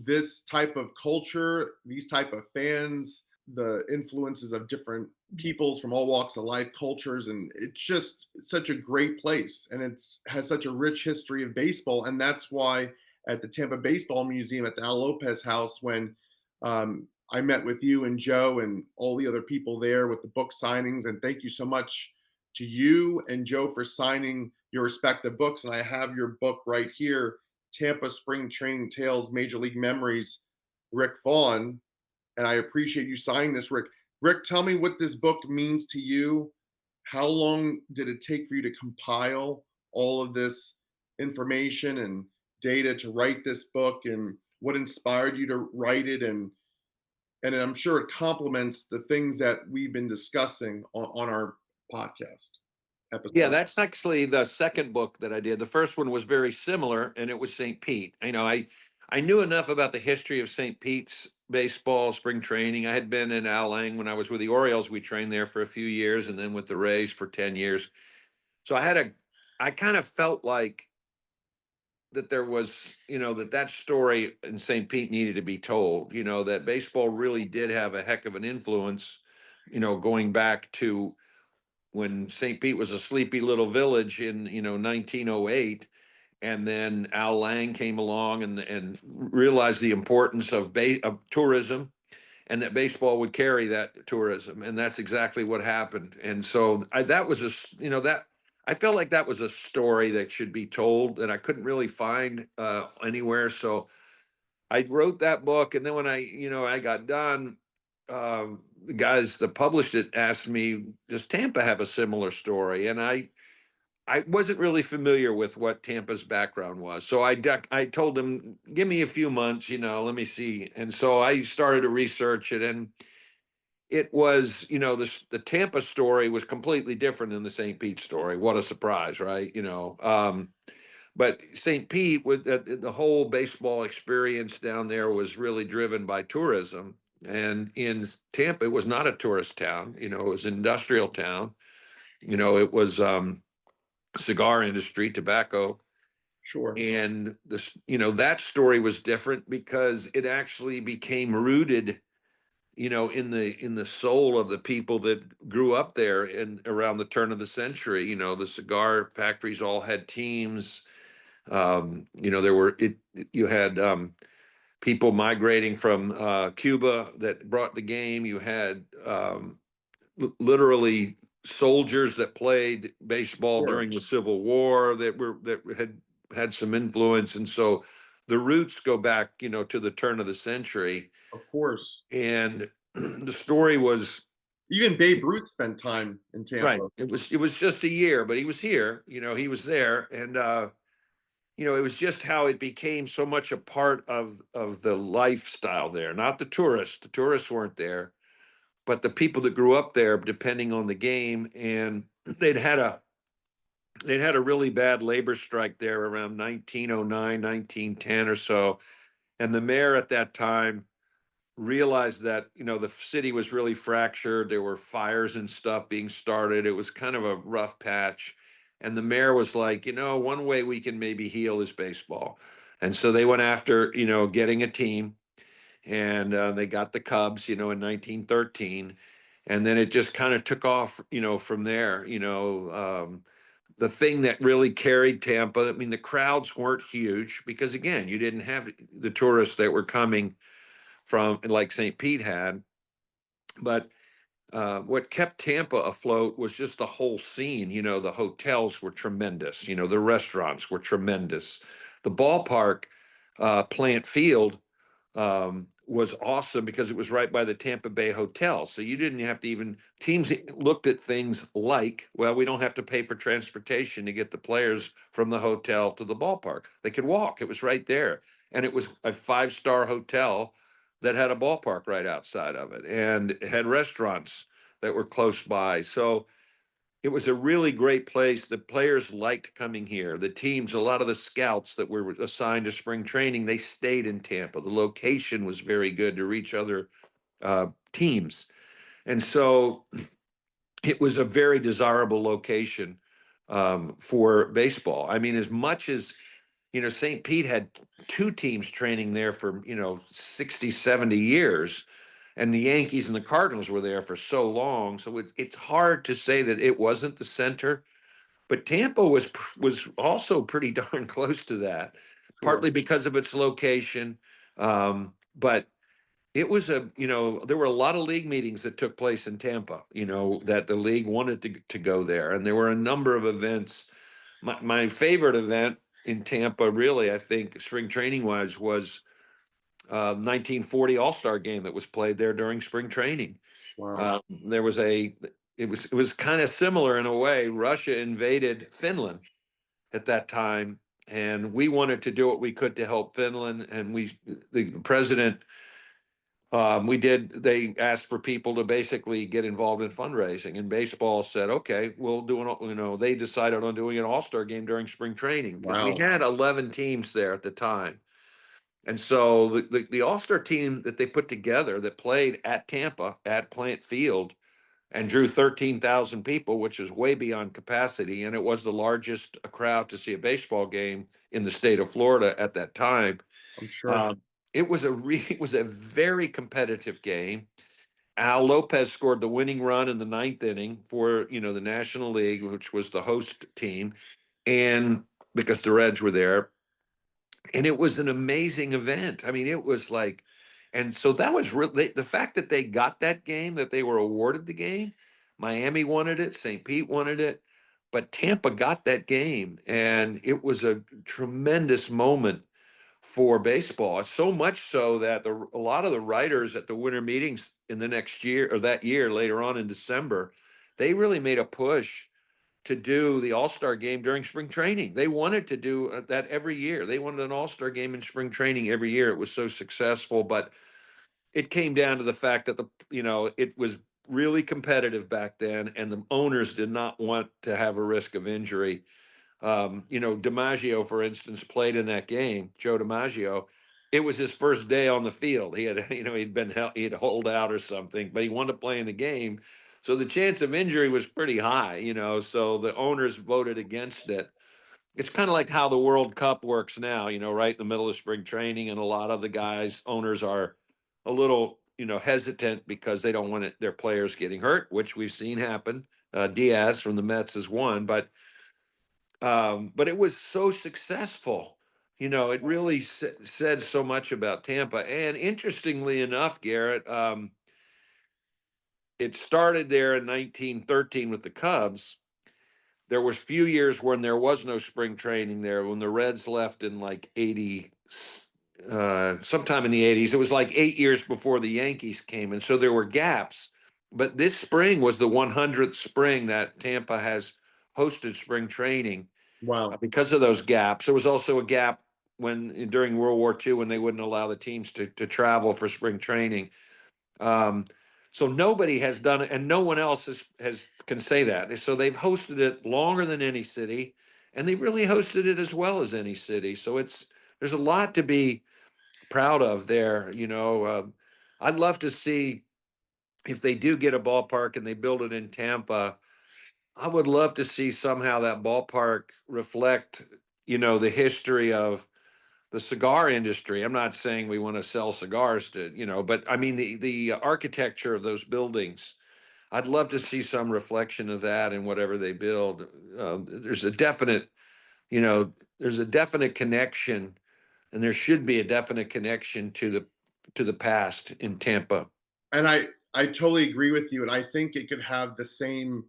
This type of culture, these type of fans, the influences of different peoples from all walks of life, cultures, and it's just such a great place, and it's has such a rich history of baseball. And that's why at the Tampa Baseball Museum at the Al Lopez House, when I met with you and Joe and all the other people there with the book signings, and thank you so much to you and Joe for signing your respective books. And I have your book right here, Tampa Spring Training Tales, Major League Memories, Rick Vaughn. And I appreciate you signing this, Rick. Rick, tell me what this book means to you. How long did it take for you to compile all of this information and data to write this book, and what inspired you to write it? And I'm sure it complements the things that we've been discussing on our podcast Yeah, episode. that's actually the second book that I did. The first one was very similar, and it was St. Pete. I knew enough about the history of St. Pete's baseball, spring training. I had been in Al Lang when I was with the Orioles. We trained there for a few years, and then with the Rays for 10 years. So I kind of felt like that there was, that story in St. Pete needed to be told. That baseball really did have a heck of an influence. Going back to when St. Pete was a sleepy little village in 1908, and then Al Lang came along and realized the importance of tourism, and that baseball would carry that tourism, and that's exactly what happened. And so that was that I felt like that was a story that should be told that I couldn't really find anywhere. So I wrote that book, and then when I got done, the guys that published it asked me, "Does Tampa have a similar story?" And I wasn't really familiar with what Tampa's background was. So I told him, give me a few months, let me see. And so I started to research it, and it was, the Tampa story was completely different than the St. Pete story. What a surprise, right? But St. Pete, with the whole baseball experience down there, was really driven by tourism. And in Tampa, it was not a tourist town. It was an industrial town. It was cigar industry, tobacco. Sure. And that story was different because it actually became rooted, in the soul of the people that grew up there in around the turn of the century. The cigar factories all had teams. You had people migrating from Cuba that brought the game. You had literally soldiers that played baseball Sure. during the Civil War that had some influence, and so the roots go back, to the turn of the century. Of course. And the story was Even Babe Ruth spent time in right. Tampa. It was just a year, but he was here. He was there, and it was just how it became so much a part of the lifestyle there. Not the tourists. The tourists weren't there, but the people that grew up there, depending on the game. And they'd had a they'd had a really bad labor strike there around 1909, 1910 or so. And the mayor at that time realized that, the city was really fractured. There were fires and stuff being started. It was kind of a rough patch. And the mayor was like, one way we can maybe heal is baseball. And so they went after, getting a team, and they got the Cubs, in 1913. And then it just kind of took off, from there. The thing that really carried Tampa, I mean, the crowds weren't huge because, again, you didn't have the tourists that were coming from like St. Pete had. But what kept Tampa afloat was just the whole scene. The hotels were tremendous. The restaurants were tremendous. The ballpark, Plant Field, was awesome because it was right by the Tampa Bay Hotel. So you didn't have to even, teams looked at things like, well, we don't have to pay for transportation to get the players from the hotel to the ballpark. They could walk, it was right there. And it was a 5-star hotel that had a ballpark right outside of it, and it had restaurants that were close by. So it was a really great place. The players liked coming here. The teams, a lot of the scouts that were assigned to spring training, they stayed in Tampa. The location was very good to reach other teams. And so it was a very desirable location for baseball. I mean, as much as, St. Pete had 2 teams training there for, 60, 70 years. And the Yankees and the Cardinals were there for so long. So it's hard to say that it wasn't the center. But Tampa was also pretty darn close to that, Sure. partly because of its location. But it was there were a lot of league meetings that took place in Tampa, that the league wanted to go there. And there were a number of events. My favorite event in Tampa, really, I think, spring training wise, was 1940 All-Star game that was played there during spring training. Wow. There was it was kind of similar in a way. Russia invaded Finland at that time, and we wanted to do what we could to help Finland. And the president, they asked for people to basically get involved in fundraising, and baseball said, okay, we'll do they decided on doing an All-Star game during spring training because we Wow. had 11 teams there at the time. And so the All-Star team that they put together that played at Tampa at Plant Field and drew 13,000 people, which is way beyond capacity. And it was the largest crowd to see a baseball game in the state of Florida at that time. I'm sure. Um, it was a very competitive game. Al Lopez scored the winning run in the 9th inning for, the National League, which was the host team. And because the Reds were there, and it was an amazing event. I mean, it was like, and so that was really the fact that they got that game, that they were awarded the game. Miami wanted it, St. Pete wanted it, but Tampa got that game, and it was a tremendous moment for baseball. So much so that a lot of the writers at the winter meetings in the next year or that year later on in December, they really made a push to do the All-Star game during spring training. They wanted to do that every year. They wanted an All-Star game in spring training every year. It was so successful, but it came down to the fact that it was really competitive back then, and the owners did not want to have a risk of injury. DiMaggio, for instance, played in that game. Joe DiMaggio. It was his first day on the field. He had, he'd holed out or something, but he wanted to play in the game. So the chance of injury was pretty high, so the owners voted against it. It's kind of like how the World Cup works now, right in the middle of spring training. And a lot of the guys, owners are a little, hesitant because they don't want their players getting hurt, which we've seen happen. Diaz from the Mets is one, but it was so successful. It really said so much about Tampa. And interestingly enough, Garrett, it started there in 1913 with the Cubs. There was few years when there was no spring training there. When the Reds left in like 80, sometime in the 80s, it was like 8 years before the Yankees came. And so there were gaps. But this spring was the 100th spring that Tampa has hosted spring training. Wow. Because of those gaps. There was also a gap during World War II when they wouldn't allow the teams to travel for spring training. So nobody has done it, and no one else can say that. So they've hosted it longer than any city, and they really hosted it as well as any city. So there's a lot to be proud of there. I'd love to see if they do get a ballpark and they build it in Tampa. I would love to see somehow that ballpark reflect, the history of the cigar industry. I'm not saying we want to sell cigars but I mean the architecture of those buildings. I'd love to see some reflection of that in whatever they build. There's a definite, there's a definite connection, and there should be a definite connection to the past in Tampa. And I totally agree with you, and I think it could have the same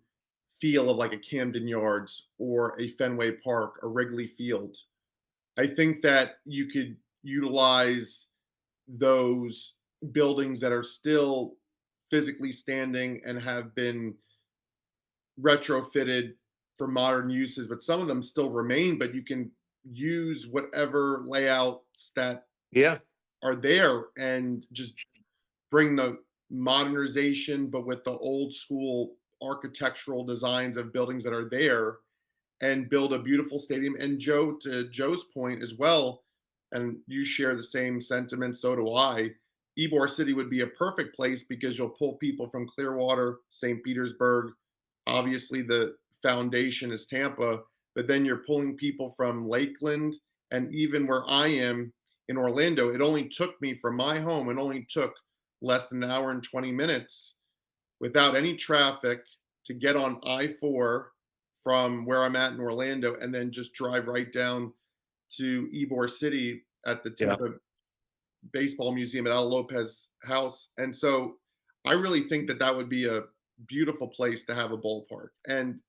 feel of like a Camden Yards or a Fenway Park or Wrigley Field. I think that you could utilize those buildings that are still physically standing and have been retrofitted for modern uses, but some of them still remain, but you can use whatever layouts that Yeah. are there and just bring the modernization, but with the old school architectural designs of buildings that are there and build a beautiful stadium. And Joe, to Joe's point as well, and you share the same sentiment, so do I. Ybor City would be a perfect place because you'll pull people from Clearwater, St. Petersburg. Obviously, the foundation is Tampa, but then you're pulling people from Lakeland and even where I am in Orlando. It only took me from my home, it only took less than an hour and 20 minutes without any traffic to get on I-4 from where I'm at in Orlando and then just drive right down to Ybor City at the Yeah. Tampa Baseball Museum at Al Lopez House. And so I really think that that would be a beautiful place to have a ballpark. And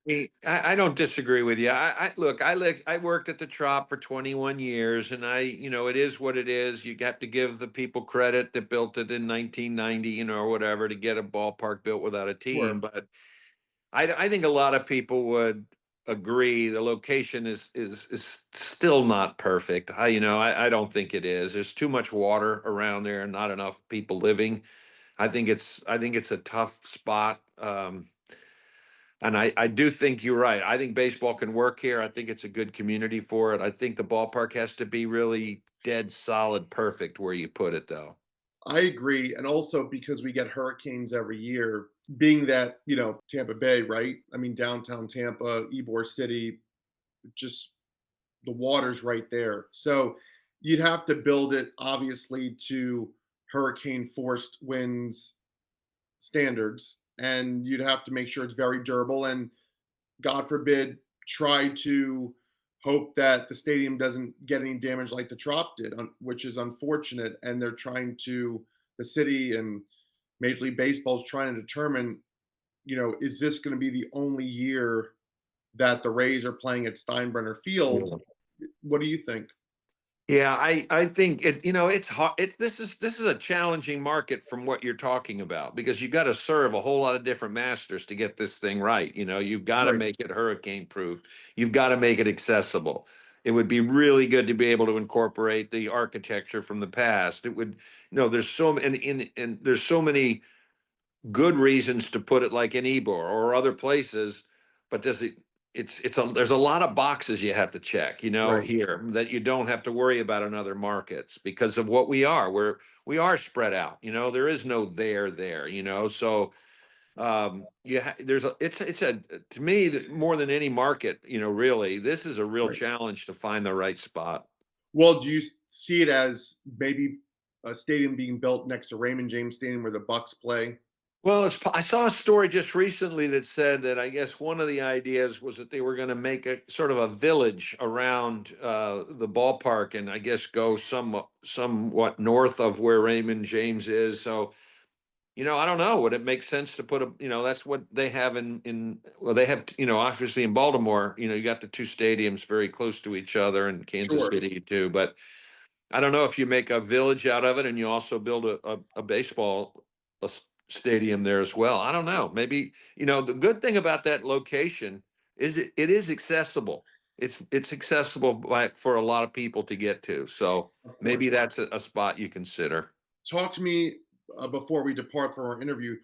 I don't disagree with you. Look, I worked at the Trop for 21 years, and it is what it is. You have to give the people credit that built it in 1990, or whatever, to get a ballpark built without a team. sure, But I think a lot of people would agree the location is still not perfect. I don't think it is. There's too much water around there and not enough people living. I think it's a tough spot. And I do think you're right. I think baseball can work here. I think it's a good community for it. I think the ballpark has to be really dead solid perfect where you put it, though. I agree. And also because we get hurricanes every year, being that, Tampa Bay, right? I mean, downtown Tampa, Ybor City, just the water's right there. So you'd have to build it obviously to hurricane forced winds standards, and you'd have to make sure it's very durable and God forbid try to hope that the stadium doesn't get any damage like the Trop did, which is unfortunate. And they're trying to, the city and Major League Baseball is trying to determine, is this going to be the only year that the Rays are playing at Steinbrenner Field? Yeah. What do you think? Yeah, I think it, it's hard. This is a challenging market from what you're talking about, because you got to serve a whole lot of different masters to get this thing right. You've got to Right, make it hurricane proof. You've got to make it accessible. It would be really good to be able to incorporate the architecture from the past. It would, there's so and there's so many good reasons to put it like in Ybor or other places, but does it? There's a lot of boxes you have to check, right, here, that you don't have to worry about in other markets because of what we are. We are spread out. There is no there. So it's a to me more than any market. Really, this is a real right. challenge to find the right spot. Well, do you see it as maybe a stadium being built next to Raymond James Stadium where the Bucks play? Well, I saw a story just recently that said that I guess one of the ideas was that they were going to make a sort of a village around the ballpark, and I guess go somewhat north of where Raymond James is. So, I don't know. Would it make sense to put that's what they have well, they have, obviously in Baltimore, you got the two stadiums very close to each other, and Kansas Sure. City too. But I don't know if you make a village out of it and you also build a baseball stadium there as well. I don't know. Maybe, the good thing about that location is it is accessible. It's accessible for a lot of people to get to. So Of maybe course. that's a spot you consider. Talk to me before we depart from our interview.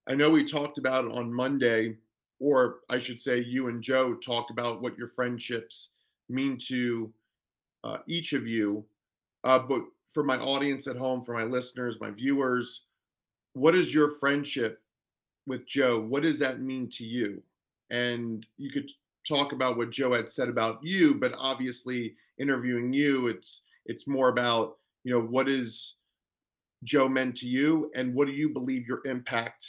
I know we talked about it on Monday, or I should say, you and Joe talked about what your friendships mean to each of you. But for my audience at home, for my listeners, my viewers, what is your friendship with Joe? What does that mean to you? And you could talk about what Joe had said about you, but obviously interviewing you, it's more about, what is Joe meant to you, and what do you believe your impact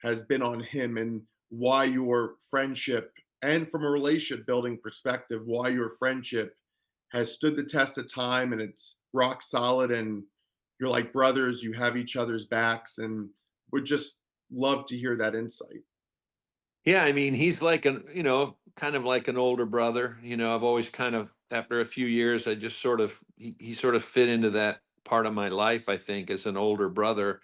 has been on him, and why your friendship, and from a relationship building perspective, why your friendship has stood the test of time and it's rock solid, and you're like brothers, you have each other's backs, and would just love to hear that insight. Yeah, I mean, he's like kind of like an older brother. I've always kind of, after a few years, I just sort of, he sort of fit into that part of my life, I think, as an older brother.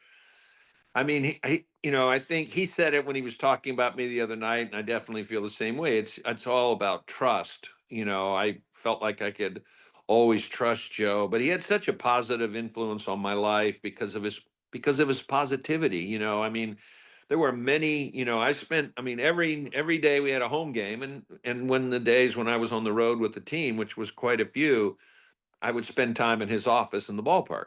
I mean, I think he said it when he was talking about me the other night, and I definitely feel the same way. It's all about trust. I felt like I could always trust Joe, but he had such a positive influence on my life because of his positivity. I mean, there were many. I mean, every day we had a home game, and when the days when I was on the road with the team, which was quite a few, I would spend time in his office in the ballpark.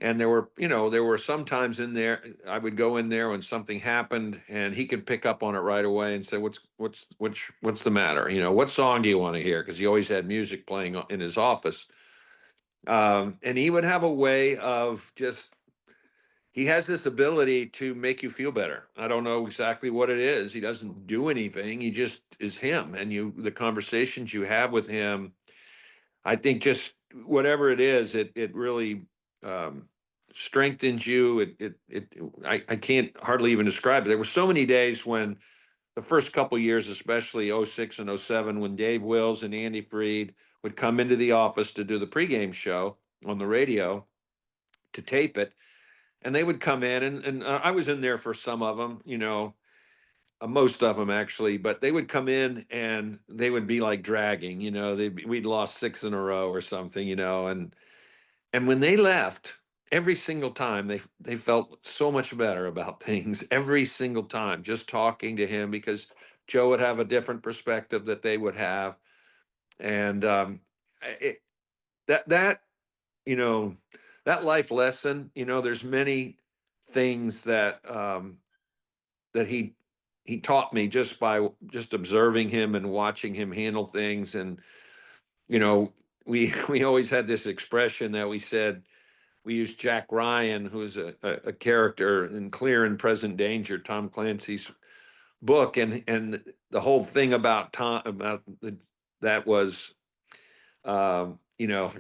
And there were some times in there I would go in there when something happened, and he could pick up on it right away and say, what's the matter? What song do you want to hear? Because he always had music playing in his office. And he would have a way of just, he has this ability to make you feel better. I don't know exactly what it is. He doesn't do anything. He just is him. And the conversations you have with him, I think, just whatever it is, it really um, strengthens you. I can't hardly even describe it. There were so many days when the first couple years, especially '06 and '07, when Dave Wills and Andy Freed would come into the office to do the pregame show on the radio to tape it, and they would come in, and I was in there for some of them, most of them actually, but they would come in and they would be like dragging, we'd lost six in a row or something, and when they left, every single time they felt so much better about things every single time, just talking to him, because Joe would have a different perspective that they would have. And it, that you know that life lesson, there's many things that he taught me just by just observing him and watching him handle things. And you know we always had this expression that we said, we used Jack Ryan, who's a character in Clear and Present Danger, Tom Clancy's book, and the whole thing about Tom, that was you know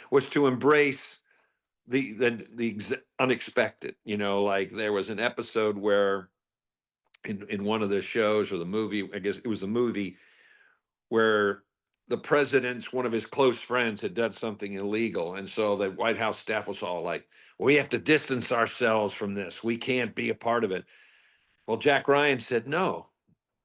was to embrace the unexpected. Like there was an episode where in one of the shows or the movie, I guess it was the movie, where the president's one of his close friends had done something illegal, and so the White House staff was all like, "We have to distance ourselves from this. We can't be a part of it." Well, Jack Ryan said, "No,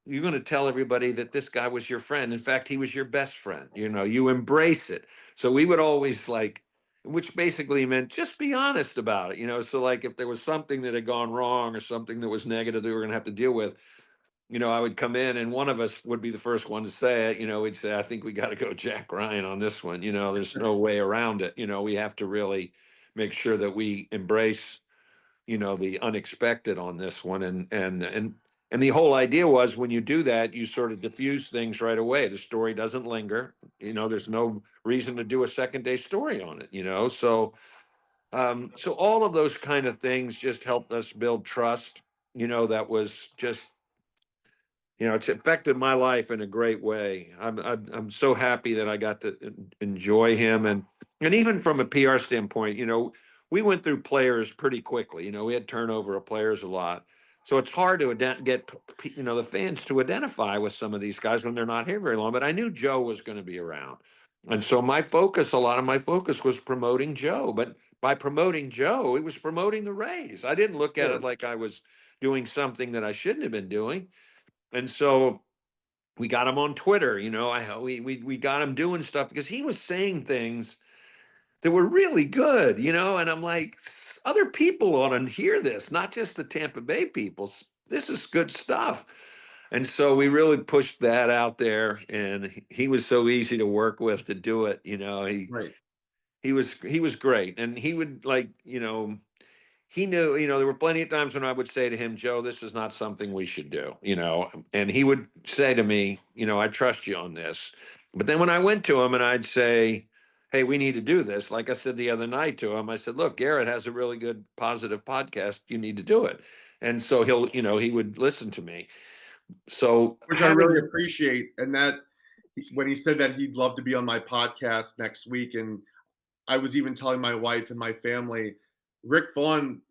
you're going to tell everybody that this guy was your friend. In fact, he was your best friend. You embrace it." So we would always like, which basically meant just be honest about it. So like if there was something that had gone wrong or something that was negative that we were going to have to deal with, I would come in and one of us would be the first one to say it. We'd say, "I think we got to go Jack Ryan on this one. There's no way around it. We have to really make sure that we embrace, the unexpected on this one." And the whole idea was when you do that, you sort of diffuse things right away. The story doesn't linger. There's no reason to do a second day story on it. So all of those kind of things just helped us build trust. That was just it's affected my life in a great way. I'm so happy that I got to enjoy him, and even from a PR standpoint, we went through players pretty quickly. We had turnover of players a lot, so it's hard to get the fans to identify with some of these guys when they're not here very long. But I knew Joe was going to be around, and so a lot of my focus was promoting Joe. But by promoting Joe, it was promoting the Rays. I didn't look at it Sure. like I was doing something that I shouldn't have been doing. And so we got him on Twitter. We got him doing stuff because he was saying things that were really good. And I'm like, other people ought to hear this, not just the Tampa Bay people. This is good stuff. And so we really pushed that out there, and he was so easy to work with to do it. Right. He was great, and he would like he knew, there were plenty of times when I would say to him, "Joe, this is not something we should do," and he would say to me, "I trust you on this." But then when I went to him and I'd say, "Hey, we need to do this," like I said the other night to him, I said, "Look, Garrett has a really good positive podcast. You need to do it." And so he would listen to me. So Which I really having, appreciate. And that when he said that he'd love to be on my podcast next week, and I was even telling my wife and my family, Rick Vaughn,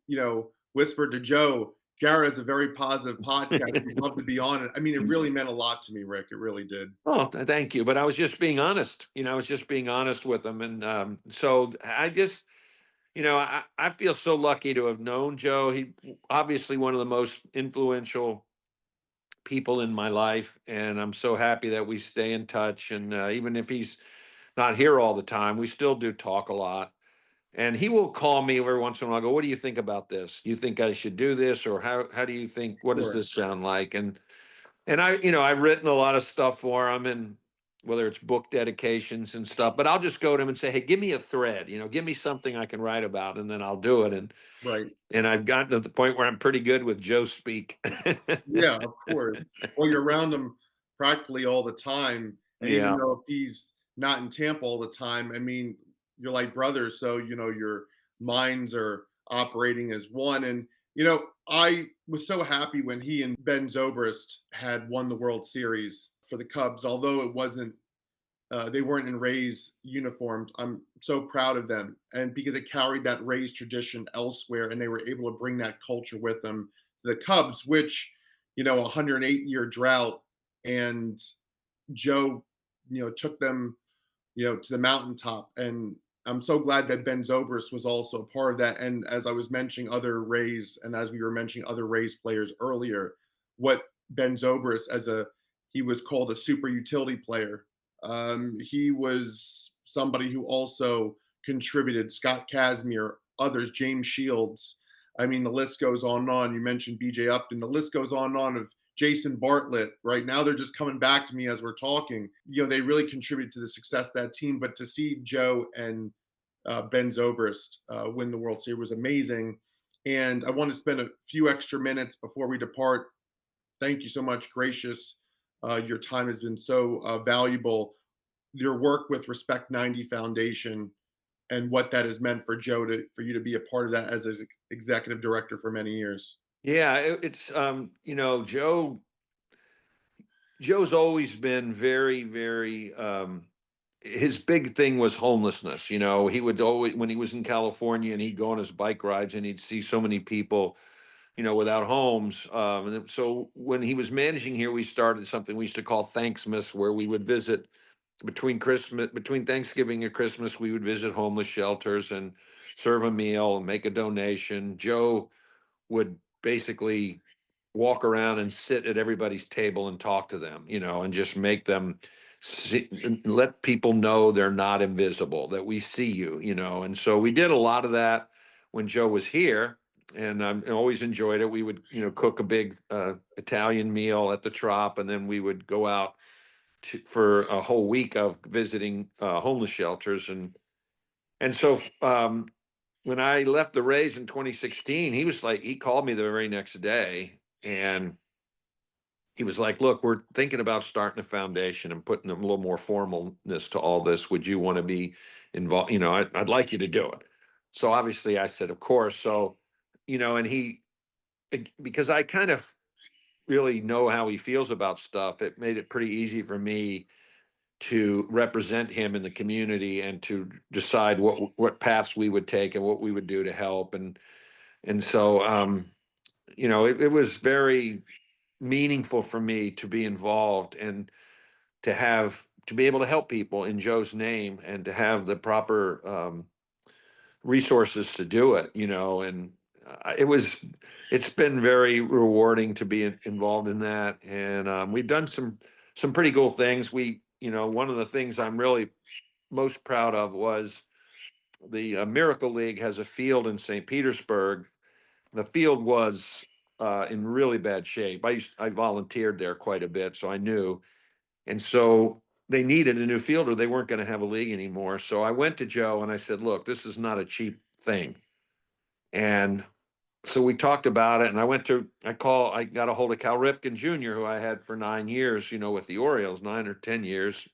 whispered to Joe, Garrett has a very positive podcast. He'd love to be on it. I mean, it really meant a lot to me, Rick. It really did. oh, thank you. But I was just being honest. I was just being honest with him. And so I just, I feel so lucky to have known Joe. He obviously one of the most influential people in my life, and I'm so happy that we stay in touch. And even if he's not here all the time, we still do talk a lot. And he will call me every once in a while. Go, "What do you think about this? Do you think I should do this, or how do you think? What does Sure. this sound like?" And I've written a lot of stuff for him, and whether it's book dedications and stuff, but I'll just go to him and say, "Hey, give me a thread, give me something I can write about," and then I'll do it. Right. And I've gotten to the point where I'm pretty good with Joe speak. Yeah, of course. Well, you're around him practically all the time. And even Yeah. though if he's not in Tampa all the time, I mean, you're like brothers. So, your minds are operating as one. And, I was so happy when he and Ben Zobrist had won the World Series for the Cubs, although it wasn't, they weren't in Rays uniforms. I'm so proud of them. And because it carried that Rays tradition elsewhere and they were able to bring that culture with them to the Cubs, which, 108-year drought, and Joe, took them, to the mountaintop. And I'm so glad that Ben Zobrist was also a part of that. And as I was mentioning other Rays, and as we were mentioning other Rays players earlier, what Ben Zobrist he was called a super utility player. He was somebody who also contributed. Scott Kazmir, others, James Shields. I mean, the list goes on and on. You mentioned BJ Upton. The list goes on and on of Jason Bartlett. Right now, they're just coming back to me as we're talking. They really contribute to the success of that team. But to see Joe and Ben Zobrist win the World Series was amazing. And I want to spend a few extra minutes before we depart. Thank you so much, gracious. Your time has been so valuable. Your work with Respect 90 Foundation and what that has meant for Joe for you to be a part of that as his executive director for many years. Yeah, it's Joe's always been very, very his big thing was homelessness. He would always, when he was in California and he'd go on his bike rides and he'd see so many people, without homes. And so when he was managing here, we started something we used to call Thanksmas, where we would visit between Thanksgiving and Christmas, we would visit homeless shelters and serve a meal and make a donation. Joe would basically walk around and sit at everybody's table and talk to them, and just make them let people know they're not invisible, that we see you, And so we did a lot of that when Joe was here, and I always enjoyed it. We would, cook a big Italian meal at the Trop, and then we would go out for a whole week of visiting homeless shelters, and so when I left the Rays in 2016, he called me the very next day, and he was like, "Look, we're thinking about starting a foundation and putting a little more formalness to all this. Would you want to be involved? I'd like you to do it." So obviously I said, "Of course." So, and because I kind of really know how he feels about stuff, it made it pretty easy for me to represent him in the community and to decide what paths we would take and what we would do to help. And so, it was very meaningful for me to be involved and to be able to help people in Joe's name and to have the proper resources to do it, and it's been very rewarding to be involved in that. And we've done some pretty cool things. One of the things I'm really most proud of was the Miracle League has a field in St. Petersburg. The field was in really bad shape. I volunteered there quite a bit, so I knew. And so they needed a new field or they weren't going to have a league anymore. So I went to Joe and I said, "Look, this is not a cheap thing." And so we talked about it, and I got a hold of Cal Ripken Jr., who I had for 9 years, with the Orioles, 9 or 10 years.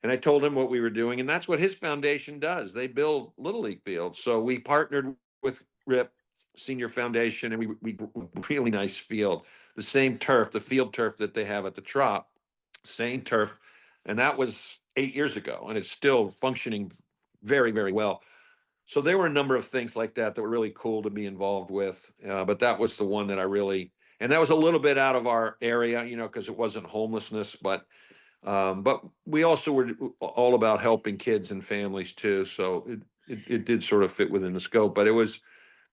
And I told him what we were doing, and that's what his foundation does. They build Little League fields. So we partnered with Rip Senior Foundation, and we really nice field, the same turf, the field turf that they have at the Trop, same turf, and that was 8 years ago, and it's still functioning very, very well. So there were a number of things like that that were really cool to be involved with, but that was the one that and that was a little bit out of our area, because it wasn't homelessness, but we also were all about helping kids and families too. So it did sort of fit within the scope, but it was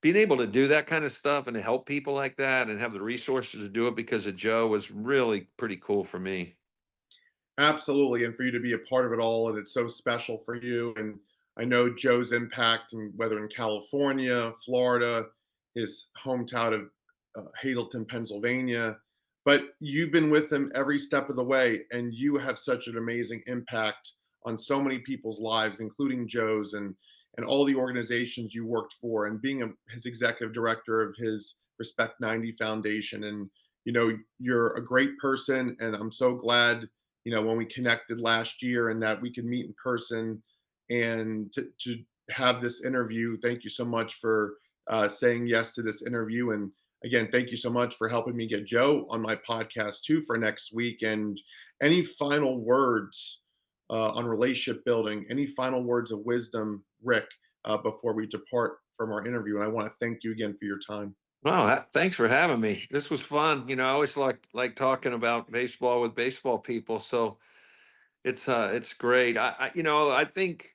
being able to do that kind of stuff and to help people like that and have the resources to do it because of Joe was really pretty cool for me. Absolutely, and for you to be a part of it all, and it's so special for you. And I know Joe's impact, and whether in California, Florida, his hometown of Hazleton, Pennsylvania, but you've been with him every step of the way, and you have such an amazing impact on so many people's lives, including Joe's, and all the organizations you worked for, and being his executive director of his Respect 90 Foundation. And you're a great person, and I'm so glad when we connected last year and that we could meet in person and to have this interview. Thank you so much for saying yes to this interview. And again, thank you so much for helping me get Joe on my podcast too for next week. And any final words on relationship building, any final words of wisdom, Rick, before we depart from our interview? And I want to thank you again for your time. Well, thanks for having me. This was fun. I always like talking about baseball with baseball people. So it's great. I think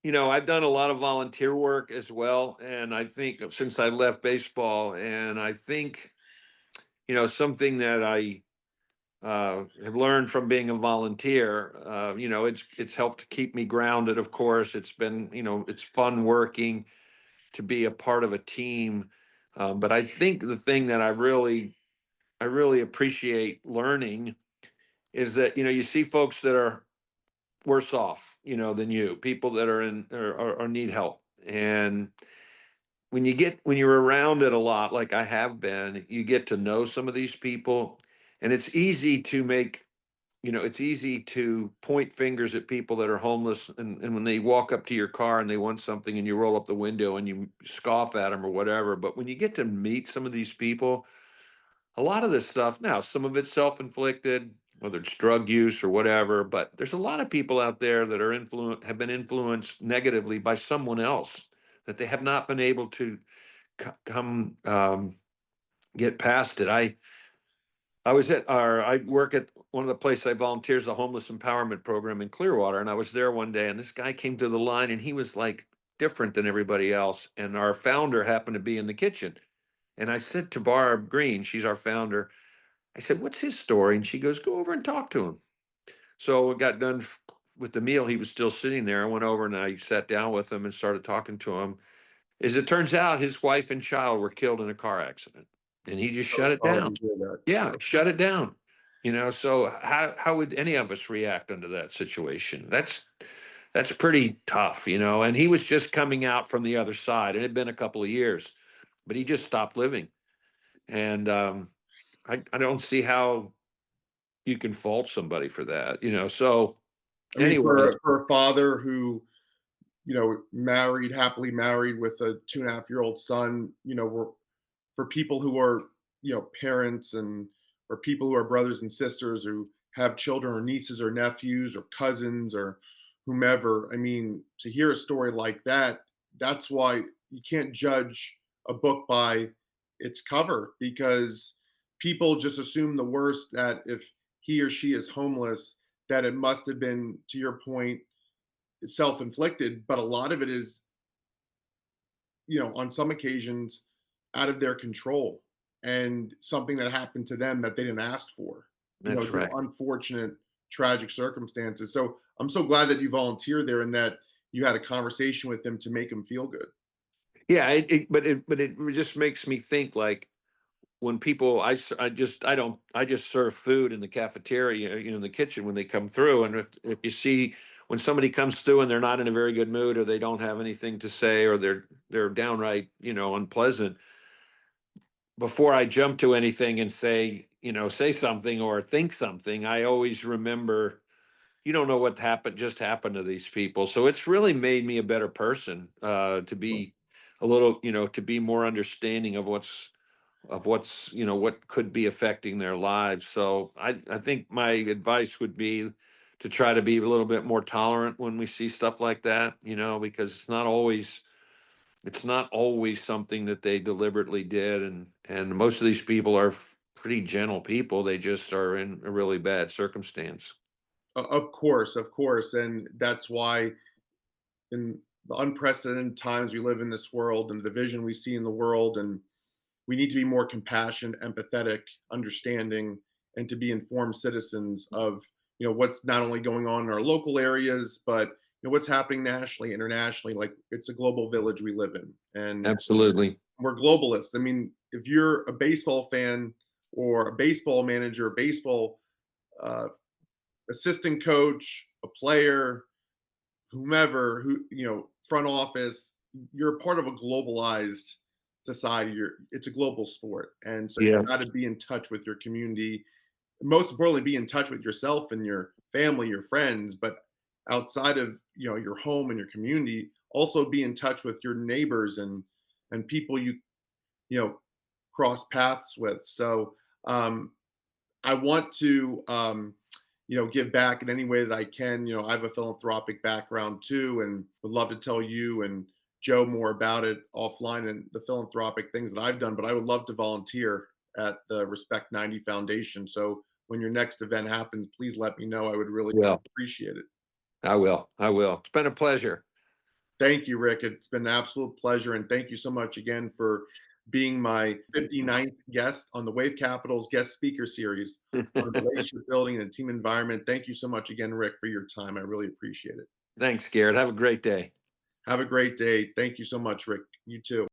I've done a lot of volunteer work as well, and I think since I left baseball, and I think something that I have learned from being a volunteer. It's helped to keep me grounded. Of course, it's been it's fun working to be a part of a team. But I think the thing that I really appreciate learning is that you see folks that are worse off than you, people that are in or need help. And when you're around it a lot, like I have been, you get to know some of these people, and it's easy to point fingers at people that are homeless, and when they walk up to your car and they want something and you roll up the window and you scoff at them or whatever. But when you get to meet some of these people, a lot of this stuff, now some of it's self-inflicted, whether it's drug use or whatever, but there's a lot of people out there that have been influenced negatively by someone else, that they have not been able to come get past it. I work at one of the places I volunteers, the homeless empowerment program in Clearwater. And I was there one day and this guy came to the line and he was like different than everybody else. And our founder happened to be in the kitchen. And I said to Barb Green, she's our founder, I said, what's his story? And she goes, go over and talk to him. So we got done with the meal. He was still sitting there. I went over and I sat down with him and started talking to him. As it turns out, his wife and child were killed in a car accident, and he just So shut it sorry down. to hear that. Yeah, shut it down. So how would any of us react under that situation? That's pretty tough, And he was just coming out from the other side. It had been a couple of years, but he just stopped living. And I don't see how you can fault somebody for that, So I mean, anyway, for a father who, married, happily married with a 2.5-year-old son, we're for people who are, parents and or people who are brothers and sisters who have children or nieces or nephews or cousins or whomever. I mean, to hear a story like that, that's why you can't judge a book by its cover because people just assume the worst that if he or she is homeless, that it must have been, to your point, self-inflicted, but a lot of it is, on some occasions out of their control and something that happened to them that they didn't ask for. that's Just right. unfortunate, tragic circumstances. So I'm so glad that you volunteered there and that you had a conversation with them to make them feel good. Yeah, but it just makes me think like when people I just serve food in the cafeteria, in the kitchen when they come through, and if you see when somebody comes through and they're not in a very good mood or they don't have anything to say or they're downright unpleasant, before I jump to anything and say something or think something, I always remember you don't know what just happened to these people. So it's really made me a better person, to be a little, to be more understanding of what's what could be affecting their lives. So I think my advice would be to try to be a little bit more tolerant when we see stuff like that, because it's not always something that they deliberately did, and most of these people are pretty gentle people. They just are in a really bad circumstance. Of course, and that's why in the unprecedented times we live in this world and the division we see in the world and we need to be more compassionate, empathetic, understanding, and to be informed citizens of what's not only going on in our local areas, but what's happening nationally, internationally. Like it's a global village we live in, and Absolutely. we're globalists. I mean, if you're a baseball fan or a baseball manager, a baseball uh, assistant coach, a player, whomever, front office, you're part of a globalized society. It's a global sport, and so you Yeah. got to be in touch with your community. Most importantly, be in touch with yourself and your family, your friends. But outside of your home and your community, also be in touch with your neighbors and people you know cross paths with. So I want to give back in any way that I can. I have a philanthropic background too, and would love to tell you and Joe more about it offline and the philanthropic things that I've done. But I would love to volunteer at the Respect 90 Foundation. So when your next event happens, please let me know. I would really Well, appreciate it. I will. I will. It's been a pleasure. Thank you, Rick. It's been an absolute pleasure. And thank you so much again for being my 59th guest on the WaveCapital's guest speaker series on relationship building and team environment. Thank you so much again, Rick, for your time. I really appreciate it. Thanks, Garrett. Have a great day. Have a great day. Thank you so much, Rick. You too.